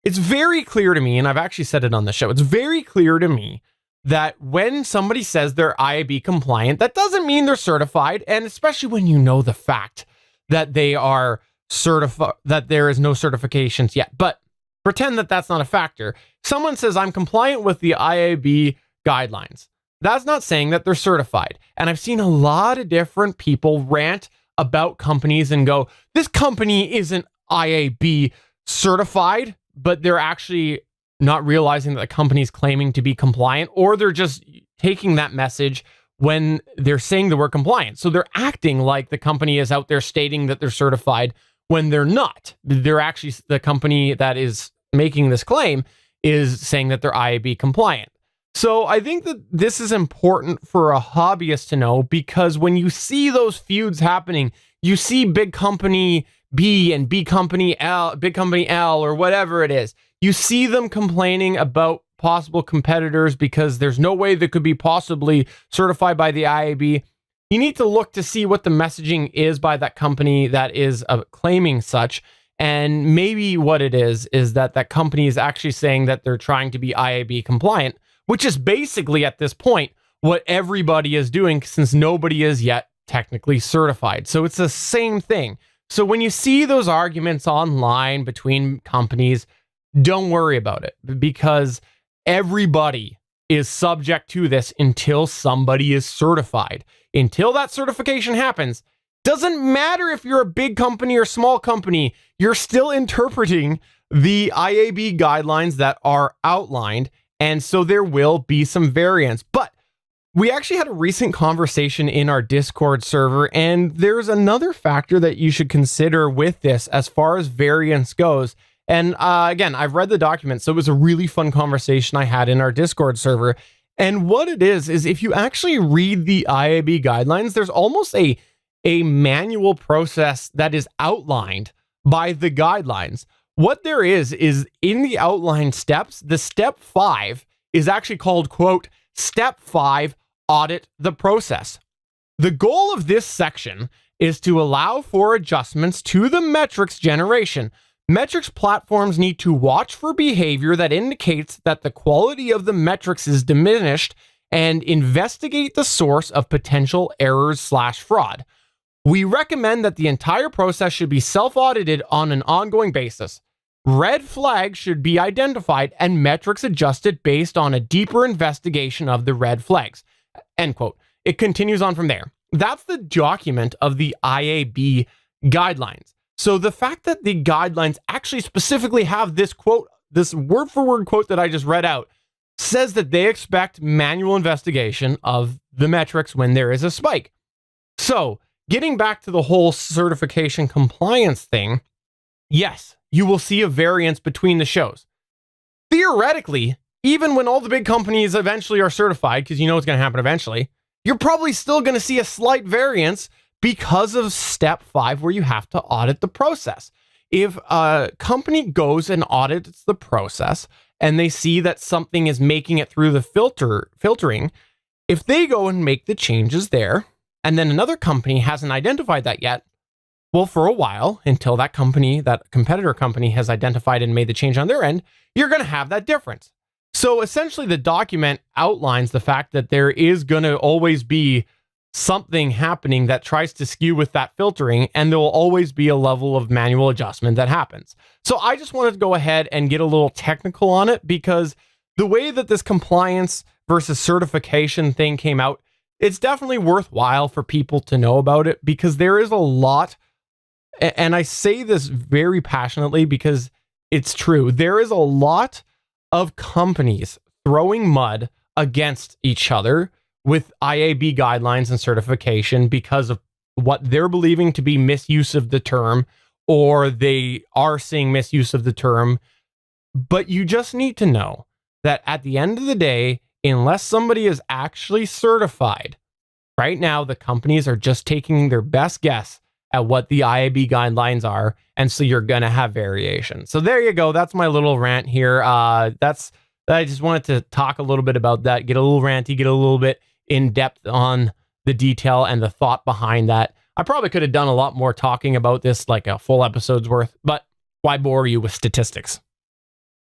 It's very clear to me, and I've actually said it on the show, it's very clear to me that when somebody says they're IAB compliant, that doesn't mean they're certified. And especially when you know the fact that they are certified, that there is no certifications yet. But pretend that that's not a factor. Someone says, I'm compliant with the IAB guidelines. That's not saying that they're certified. And I've seen a lot of different people rant about companies and go, this company isn't IAB certified, but they're actually not realizing that the company's claiming to be compliant, or they're just taking that message when they're saying that we're compliant. So they're acting like the company is out there stating that they're certified when they're not. They're actually, the company that is making this claim is saying that they're IAB compliant. So I think that this is important for a hobbyist to know, because when you see those feuds happening, you see big company B and big company L, or whatever it is. You see them complaining about possible competitors because there's no way they could be possibly certified by the IAB. You need to look to see what the messaging is by that company that is claiming such. And maybe what it is that that company is actually saying that they're trying to be IAB compliant, which is basically at this point what everybody is doing, since nobody is yet technically certified. So it's the same thing. So when you see those arguments online between companies, don't worry about it, because everybody is subject to this until somebody is certified. Until that certification happens, doesn't matter if you're a big company or small company, you're still interpreting the IAB guidelines that are outlined. And so there will be some variance. But we actually had a recent conversation in our Discord server, and there's another factor that you should consider with this as far as variance goes. And again, I've read the document, so it was a really fun conversation I had in our Discord server. And what it is if you actually read the IAB guidelines, there's almost a manual process that is outlined by the guidelines. What there is in the outlined steps, the step 5 is actually called, quote, step 5, audit the process. The goal of this section is to allow for adjustments to the metrics generation. Metrics platforms need to watch for behavior that indicates that the quality of the metrics is diminished and investigate the source of potential errors/fraud. We recommend that the entire process should be self-audited on an ongoing basis. Red flags should be identified and metrics adjusted based on a deeper investigation of the red flags. End quote. It continues on from there. That's the document of the IAB guidelines. So the fact that the guidelines actually specifically have this quote, this word for word quote that I just read out, says that they expect manual investigation of the metrics when there is a spike. So getting back to the whole certification compliance thing, yes, you will see a variance between the shows. Theoretically, even when all the big companies eventually are certified, because you know it's going to happen eventually, you're probably still going to see a slight variance because of step 5, where you have to audit the process. If a company goes and audits the process and they see that something is making it through the filtering, if they go and make the changes there, and then another company hasn't identified that yet, well, for a while, until that company, that competitor company, has identified and made the change on their end, you're going to have that difference. So essentially, the document outlines the fact that there is going to always be something happening that tries to skew with that filtering, and there will always be a level of manual adjustment that happens. So I just wanted to go ahead and get a little technical on it, because the way that this compliance versus certification thing came out, it's definitely worthwhile for people to know about it, because there is a lot, and I say this very passionately because it's true. There is a lot of companies throwing mud against each other with IAB guidelines and certification because of what they're believing to be misuse of the term, or they are seeing misuse of the term. But you just need to know that at the end of the day, unless somebody is actually certified, right now the companies are just taking their best guess at what the IAB guidelines are, and so you're going to have variation. So there you go. That's my little rant here. I just wanted to talk a little bit about that, get a little ranty, get a little bit in depth on the detail and the thought behind that. I probably could have done a lot more talking about this, like a full episode's worth, but why bore you with statistics?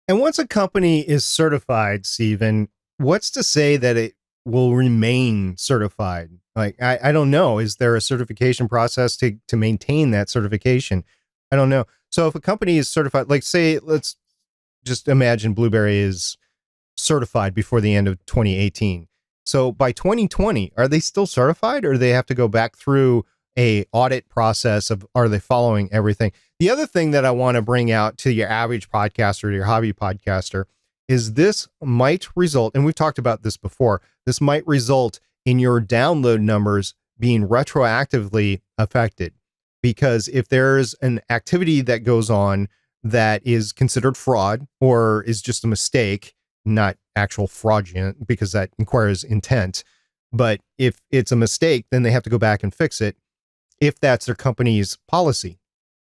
And once a company is certified, Stephen, what's to say that it will remain certified? Like, I don't know. Is there a certification process to maintain that certification? I don't know. So if a company is certified, like say, let's just imagine Blueberry is certified before the end of 2018. So by 2020, are they still certified, or do they have to go back through a audit process of, are they following everything? The other thing that I want to bring out to your average podcaster, your hobby podcaster, is this might result, and we've talked about this before, this might result in your download numbers being retroactively affected. Because if there's an activity that goes on that is considered fraud or is just a mistake, not actual fraudulent, because that requires intent. But if it's a mistake, then they have to go back and fix it if that's their company's policy.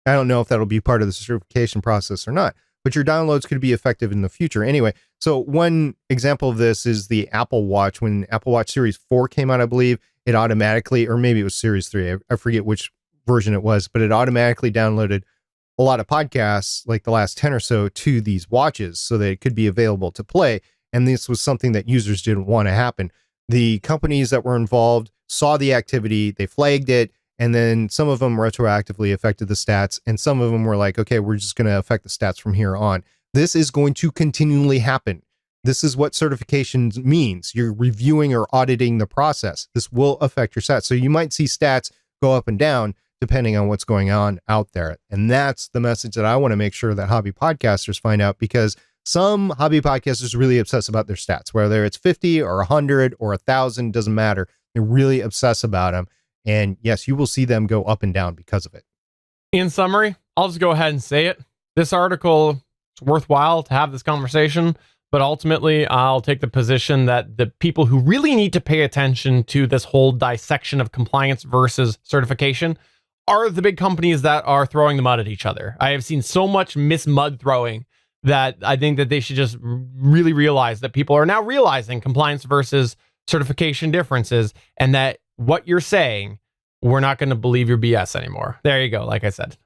I don't know if that'll be part of the certification process or not, but your downloads could be effective in the future anyway. So one example of this is the Apple Watch. When Apple Watch Series 4 came out, I believe, it automatically, or maybe it was Series 3, I forget which version it was, but it automatically downloaded a lot of podcasts, like the last 10 or so, to these watches so that it could be available to play. And this was something that users didn't want to happen. The companies that were involved saw the activity, they flagged it, and then some of them retroactively affected the stats, and some of them were like, okay, we're just going to affect the stats from here on. This is going to continually happen. This is what certification means. You're reviewing or auditing the process. This will affect your stats. So you might see stats go up and down depending on what's going on out there. And that's the message that I want to make sure that hobby podcasters find out, because some hobby podcasters really obsess about their stats, whether it's 50 or 100 or 1,000, doesn't matter. They really obsess about them. And yes, you will see them go up and down because of it. In summary, I'll just go ahead and say it. This article is worthwhile to have this conversation, but ultimately I'll take the position that the people who really need to pay attention to this whole dissection of compliance versus certification are the big companies that are throwing the mud at each other. I have seen so much mud throwing that I think that they should just really realize that people are now realizing compliance versus certification differences, and that what you're saying, we're not going to believe your BS anymore. There you go. Like I said,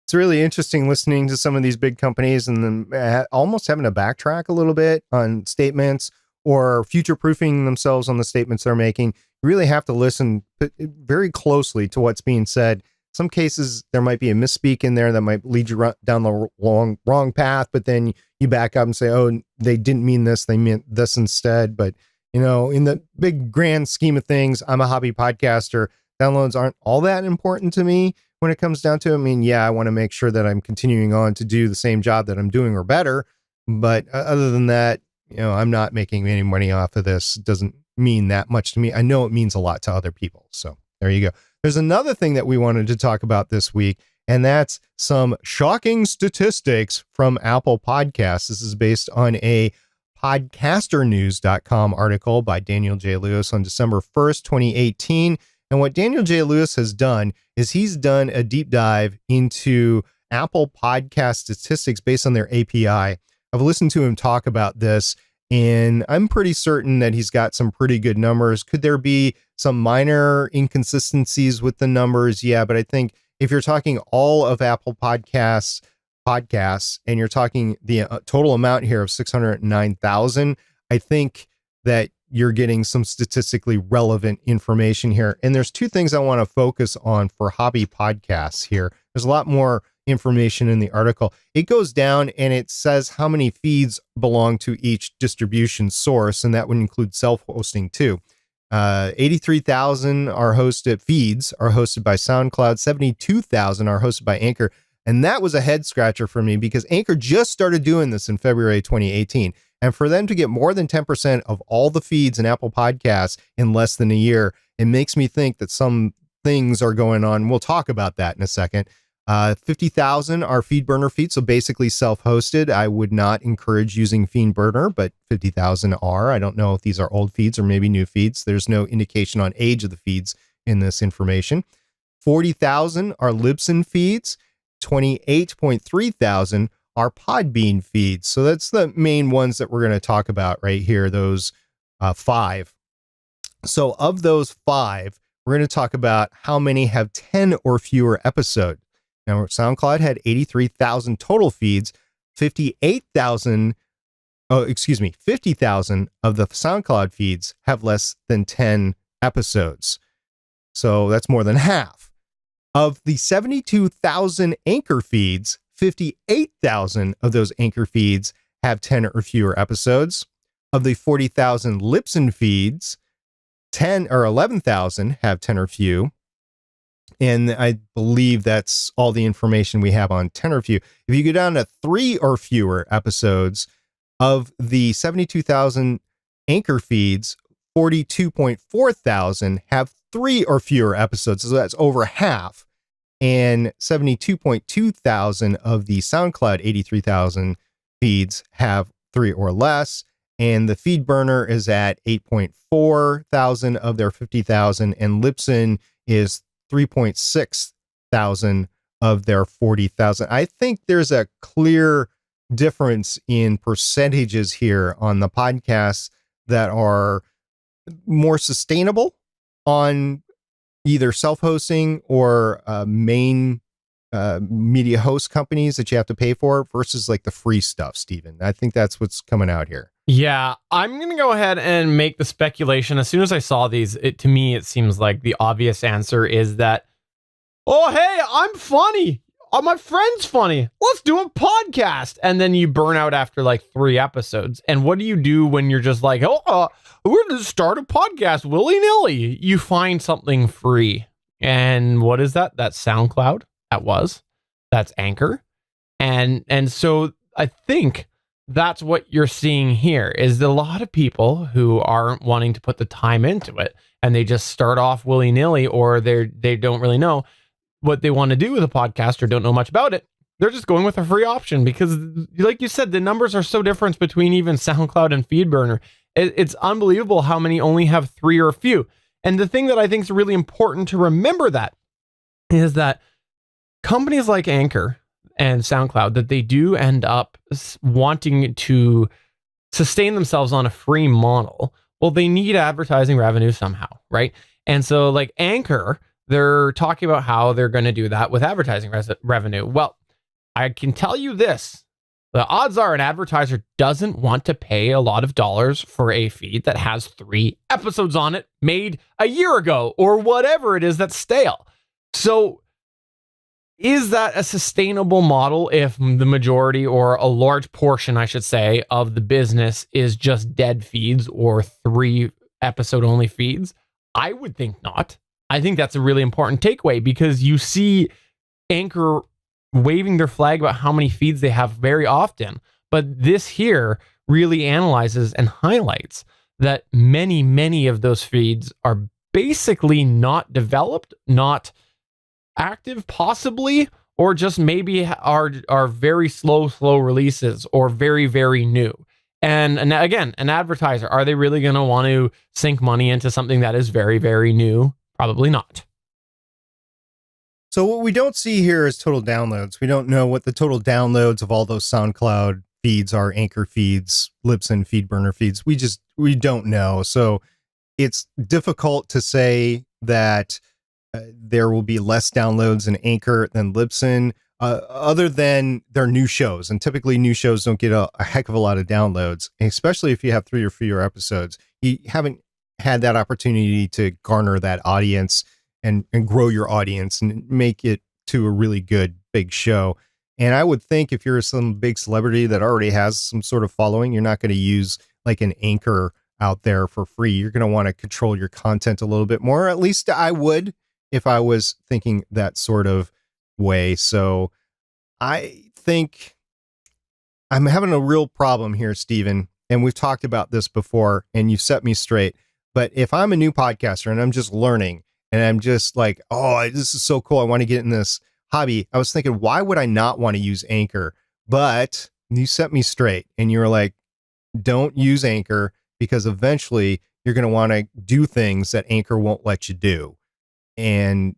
it's really interesting listening to some of these big companies and then almost having to backtrack a little bit on statements or future-proofing themselves on the statements they're making. You really have to listen very closely to what's being said. Some cases, there might be a misspeak in there that might lead you down the wrong path, but then you back up and say, oh, they didn't mean this, they meant this instead. But, you know, in the big grand scheme of things, I'm a hobby podcaster. Downloads aren't all that important to me when it comes down to it. I mean, yeah, I want to make sure that I'm continuing on to do the same job that I'm doing or better. But other than that, you know, I'm not making any money off of this. It doesn't mean that much to me. I know it means a lot to other people. So there you go. There's another thing that we wanted to talk about this week, and that's some shocking statistics from Apple Podcasts. This is based on a podcasternews.com article by Daniel J. Lewis on December 1st, 2018. And what Daniel J. Lewis has done is he's done a deep dive into Apple Podcast statistics based on their API. I've listened to him talk about this, and I'm pretty certain that he's got some pretty good numbers. Could there be some minor inconsistencies with the numbers? Yeah, but I think if you're talking all of Apple podcasts, and you're talking the total amount here of 609,000, I think that you're getting some statistically relevant information here. And there's two things I want to focus on for hobby podcasts here. There's a lot more information in the article. It goes down and it says how many feeds belong to each distribution source, and that would include self-hosting too. 83,000 are hosted by SoundCloud, 72,000 are hosted by Anchor. And that was a head scratcher for me because Anchor just started doing this in February 2018. And for them to get more than 10% of all the feeds in Apple Podcasts in less than a year, it makes me think that some things are going on. We'll talk about that in a second. 50,000 are FeedBurner feeds, so basically self-hosted. I would not encourage using FeedBurner, but 50,000 are. I don't know if these are old feeds or maybe new feeds. There's no indication on age of the feeds in this information. 40,000 are Libsyn feeds. 28.3 thousand are Podbean feeds. So that's the main ones that we're going to talk about right here, those 5. So of those 5, we're going to talk about how many have 10 or fewer episodes. Now, SoundCloud had 83,000 total feeds, 50,000 of the SoundCloud feeds have less than 10 episodes. So that's more than half. Of the 72,000 Anchor feeds, 58,000 of those Anchor feeds have 10 or fewer episodes. Of the 40,000 Libsyn feeds, 10 or 11,000 have 10 or few. And I believe that's all the information we have on 10 or few. If you go down to 3 or fewer episodes, of the 72,000 Anchor feeds, 42.4 thousand have 3 or fewer episodes. So that's over half. And 72.2 thousand of the SoundCloud 83,000 feeds have 3 or less. And the FeedBurner is at 8.4 thousand of their 50,000. And Libsyn is 3.6 thousand of their 40,000. I think there's a clear difference in percentages here on the podcasts that are more sustainable on either self-hosting or main media host companies that you have to pay for versus like the free stuff, Stephen. I think that's what's coming out here. Yeah, I'm going to go ahead and make the speculation. As soon as I saw these, to me, it seems like the obvious answer is that, oh, hey, I'm funny. My friend's funny. Let's do a podcast. And then you burn out after like 3 episodes. And what do you do when you're just like, we're going to start a podcast willy-nilly? You find something free. And what is that? That's SoundCloud. That's Anchor. And so I think that's what you're seeing here is a lot of people who aren't wanting to put the time into it and they just start off willy-nilly, or they don't really know what they want to do with a podcast or don't know much about it. They're just going with a free option because, like you said, the numbers are so different between even SoundCloud and FeedBurner. It's unbelievable how many only have 3 or few. And the thing that I think is really important to remember that is that companies like Anchor and SoundCloud, that they do end up wanting to sustain themselves on a free model. Well, they need advertising revenue somehow, right? And so like Anchor, they're talking about how they're going to do that with advertising revenue. Well, I can tell you this. The odds are an advertiser doesn't want to pay a lot of dollars for a feed that has 3 episodes on it made a year ago or whatever it is that's stale. So is that a sustainable model if the majority, or a large portion, I should say, of the business is just dead feeds or 3 episode only feeds? I would think not. I think that's a really important takeaway because you see Anchor waving their flag about how many feeds they have very often. But this here really analyzes and highlights that many, many of those feeds are basically not developed, not active possibly, or just maybe are very slow releases or very, very new. And again, an advertiser, are they really going to want to sink money into something that is very, very new? Probably not. So what we don't see here is total downloads. We don't know what the total downloads of all those SoundCloud feeds are, Anchor feeds, Libsyn, FeedBurner feeds. We don't know. So it's difficult to say that there will be less downloads in Anchor than Libsyn. other than their new shows. And typically new shows don't get a heck of a lot of downloads, especially if you have 3 or fewer episodes. You haven't had that opportunity to garner that audience and grow your audience and make it to a really good big show. And I would think if you're some big celebrity that already has some sort of following, you're not going to use like an anchor out there for free. You're going to want to control your content a little bit more. At least I would if I was thinking that sort of way. So I think I'm having a real problem here, Stephen. And we've talked about this before and you've set me straight. But if I'm a new podcaster and I'm just learning and I'm just like, oh, this is so cool, I want to get in this hobby. I was thinking, why would I not want to use Anchor? But you set me straight and you were like, don't use Anchor because eventually you're going to want to do things that Anchor won't let you do. And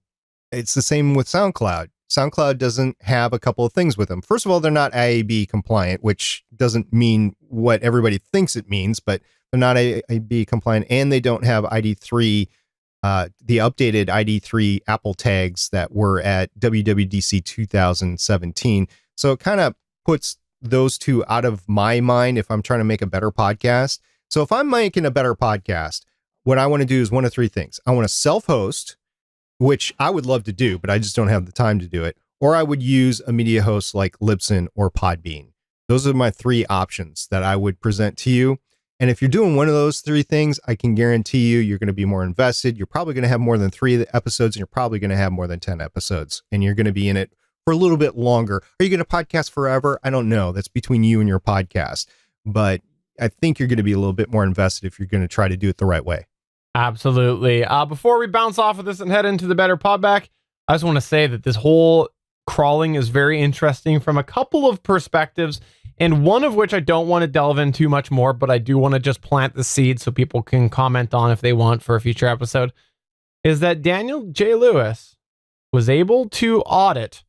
it's the same with SoundCloud. SoundCloud doesn't have a couple of things with them. First of all, they're not IAB compliant, which doesn't mean what everybody thinks it means, but they're not IAB compliant, and they don't have ID3, the updated ID3 Apple tags that were at WWDC 2017. So it kind of puts those two out of my mind if I'm trying to make a better podcast. So if I'm making a better podcast, what I want to do is one of 3 things. I want to self-host, which I would love to do, but I just don't have the time to do it. Or I would use a media host like Libsyn or Podbean. Those are my 3 options that I would present to you. And if you're doing one of those 3 things, I can guarantee you're going to be more invested. You're probably going to have more than 3 episodes, and you're probably going to have more than 10 episodes, and you're going to be in it for a little bit longer. Are you going to podcast forever? I don't know. That's between you and your podcast. But I think you're going to be a little bit more invested if you're going to try to do it the right way. Absolutely. Before we bounce off of this and head into the Better Podback, I just want to say that this whole crawling is very interesting from a couple of perspectives, and one of which I don't want to delve in too much more, but I do want to just plant the seed so people can comment on if they want for a future episode, is that Daniel J. Lewis was able to audit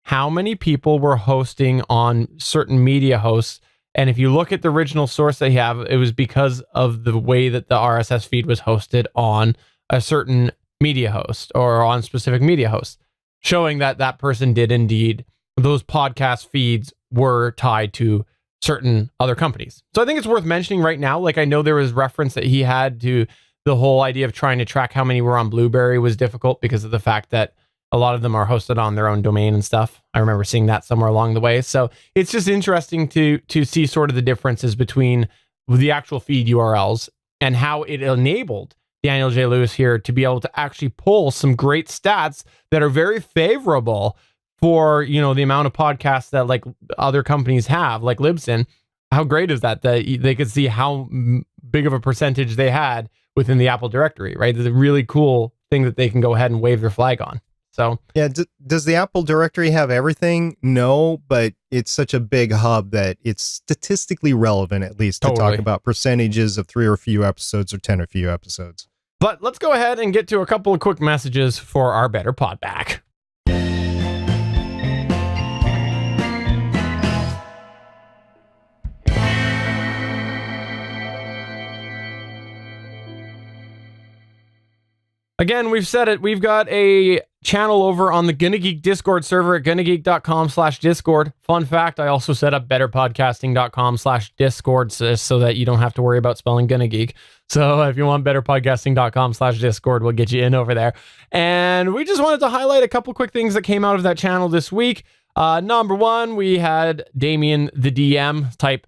how many people were hosting on certain media hosts. And if you look at the original source they have, it was because of the way that the RSS feed was hosted on a certain media host or on specific media hosts, showing that that person did indeed, those podcast feeds were tied to certain other companies. So I think it's worth mentioning right now. Like, I know there was reference that he had to the whole idea of trying to track how many were on Blueberry was difficult because of the fact that a lot of them are hosted on their own domain and stuff. I remember seeing that somewhere along the way. So it's just interesting to see sort of the differences between the actual feed URLs and how it enabled Daniel J. Lewis here to be able to actually pull some great stats that are very favorable for, you know, the amount of podcasts that like other companies have, like Libsyn. How great is that they could see how big of a percentage they had within the Apple directory, right? It's a really cool thing that they can go ahead and wave their flag on. So yeah, does the Apple directory have everything? No, but it's such a big hub that it's statistically relevant, at least, to talk about percentages of 3 or few episodes or 10 or few episodes. But let's go ahead and get to a couple of quick messages for our Better Podback. Again, we've said it. We've got a channel over on the GonnaGeek Discord server at GonnaGeek.com/Discord. Fun fact, I also set up BetterPodcasting.com/Discord so that you don't have to worry about spelling GonnaGeek. So if you want BetterPodcasting.com/Discord, we'll get you in over there. And we just wanted to highlight a couple quick things that came out of that channel this week. Number one, we had Damien, the DM, type,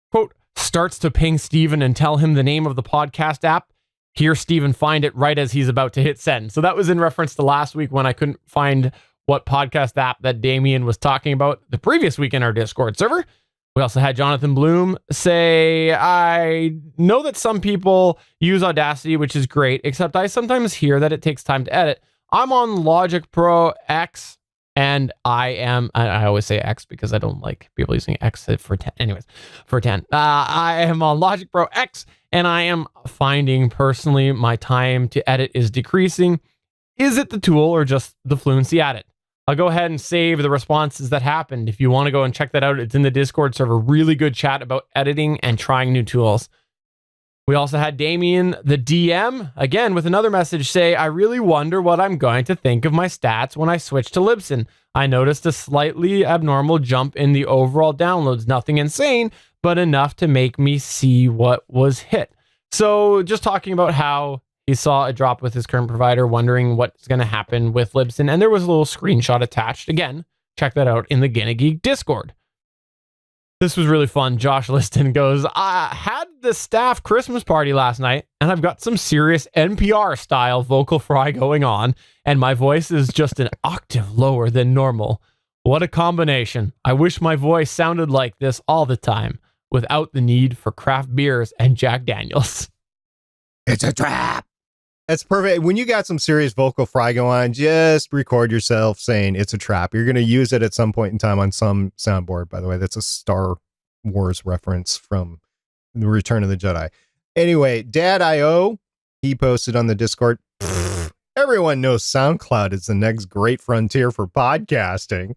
quote, starts to ping Steven and tell him the name of the podcast app. Hear Steven find it right as he's about to hit send. So that was in reference to last week when I couldn't find what podcast app that Damien was talking about the previous week in our Discord server. We also had Jonathan Bloom say, I know that some people use Audacity, which is great, except I sometimes hear that it takes time to edit. I'm on Logic Pro X, and I always say X because I don't like people using X for 10. Anyways, for 10. I am on Logic Pro X, and I am finding personally my time to edit is decreasing. Is it the tool or just the fluency at it? I'll go ahead and save the responses that happened. If you want to go and check that out, it's in the Discord server. Really good chat about editing and trying new tools. We also had Damien, the DM, again with another message say, I really wonder what I'm going to think of my stats when I switch to Libsyn. I noticed a slightly abnormal jump in the overall downloads. Nothing insane, but enough to make me see what was hit. So just talking about how he saw a drop with his current provider, wondering what's going to happen with Libsyn. And there was a little screenshot attached. Again, check that out in the GonnaGeek Discord. This was really fun. Josh Liston goes, I had the staff Christmas party last night, and I've got some serious NPR-style vocal fry going on, and my voice is just an octave lower than normal. What a combination. I wish my voice sounded like this all the time, without the need for craft beers and Jack Daniels. It's a trap. That's perfect. When you got some serious vocal fry going on, just record yourself saying it's a trap. You're going to use it at some point in time on some soundboard, by the way. That's a Star Wars reference from The Return of the Jedi. Anyway, Dad.io, he posted on the Discord, everyone knows SoundCloud is the next great frontier for podcasting.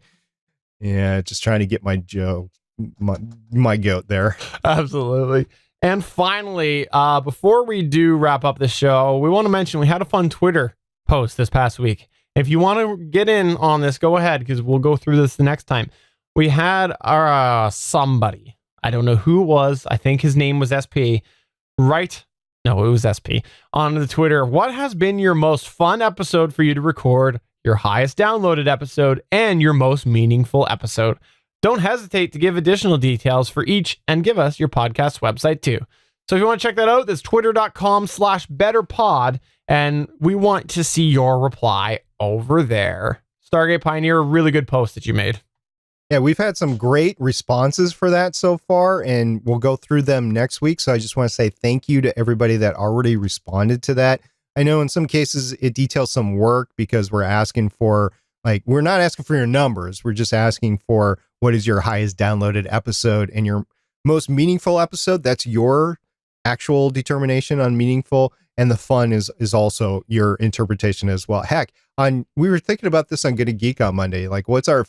Yeah, just trying to get my joke, my goat there. Absolutely. And finally, before we do wrap up the show, we want to mention we had a fun Twitter post this past week. If you want to get in on this, go ahead, because we'll go through this the next time. We had our somebody, I don't know who it was, I think his name was SP, right? No, it was SP, on the Twitter. What has been your most fun episode for you to record, your highest downloaded episode, and your most meaningful episode? Don't hesitate to give additional details for each and give us your podcast website too. So if you want to check that out, that's twitter.com/betterpod. And we want to see your reply over there. Stargate Pioneer, a really good post that you made. Yeah, we've had some great responses for that so far, and we'll go through them next week. So I just want to say thank you to everybody that already responded to that. I know in some cases it details some work because we're asking for, we're not asking for your numbers. We're just asking for what is your highest downloaded episode and your most meaningful episode. That's your actual determination on meaningful. And the fun is also your interpretation as well. Heck, we were thinking about this on GonnaGeek on Monday. What's our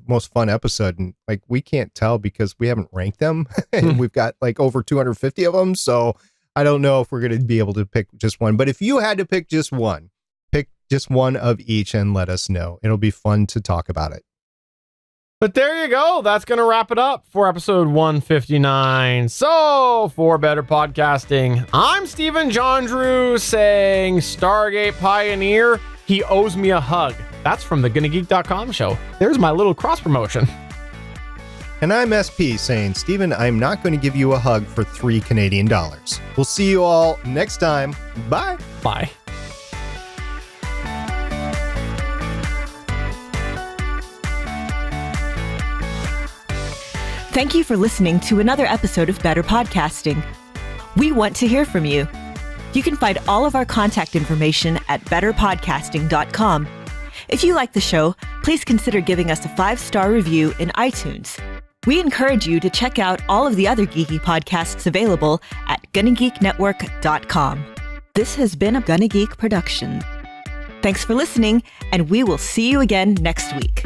most fun episode? And we can't tell because we haven't ranked them and we've got over 250 of them. So I don't know if we're going to be able to pick just one, but if you had to pick just one of each and let us know. It'll be fun to talk about it. But there you go. That's going to wrap it up for episode 159. So for Better Podcasting, I'm Stephen Jondrew saying Stargate Pioneer, he owes me a hug. That's from the GonnaGeek.com show. There's my little cross promotion. And I'm SP saying, Stephen, I'm not going to give you a hug for $3 Canadian. We'll see you all next time. Bye. Bye. Thank you for listening to another episode of Better Podcasting. We want to hear from you. You can find all of our contact information at betterpodcasting.com. If you like the show, please consider giving us a 5-star review in iTunes. We encourage you to check out all of the other geeky podcasts available at GonnaGeekNetwork.com. This has been a GonnaGeek production. Thanks for listening, and we will see you again next week.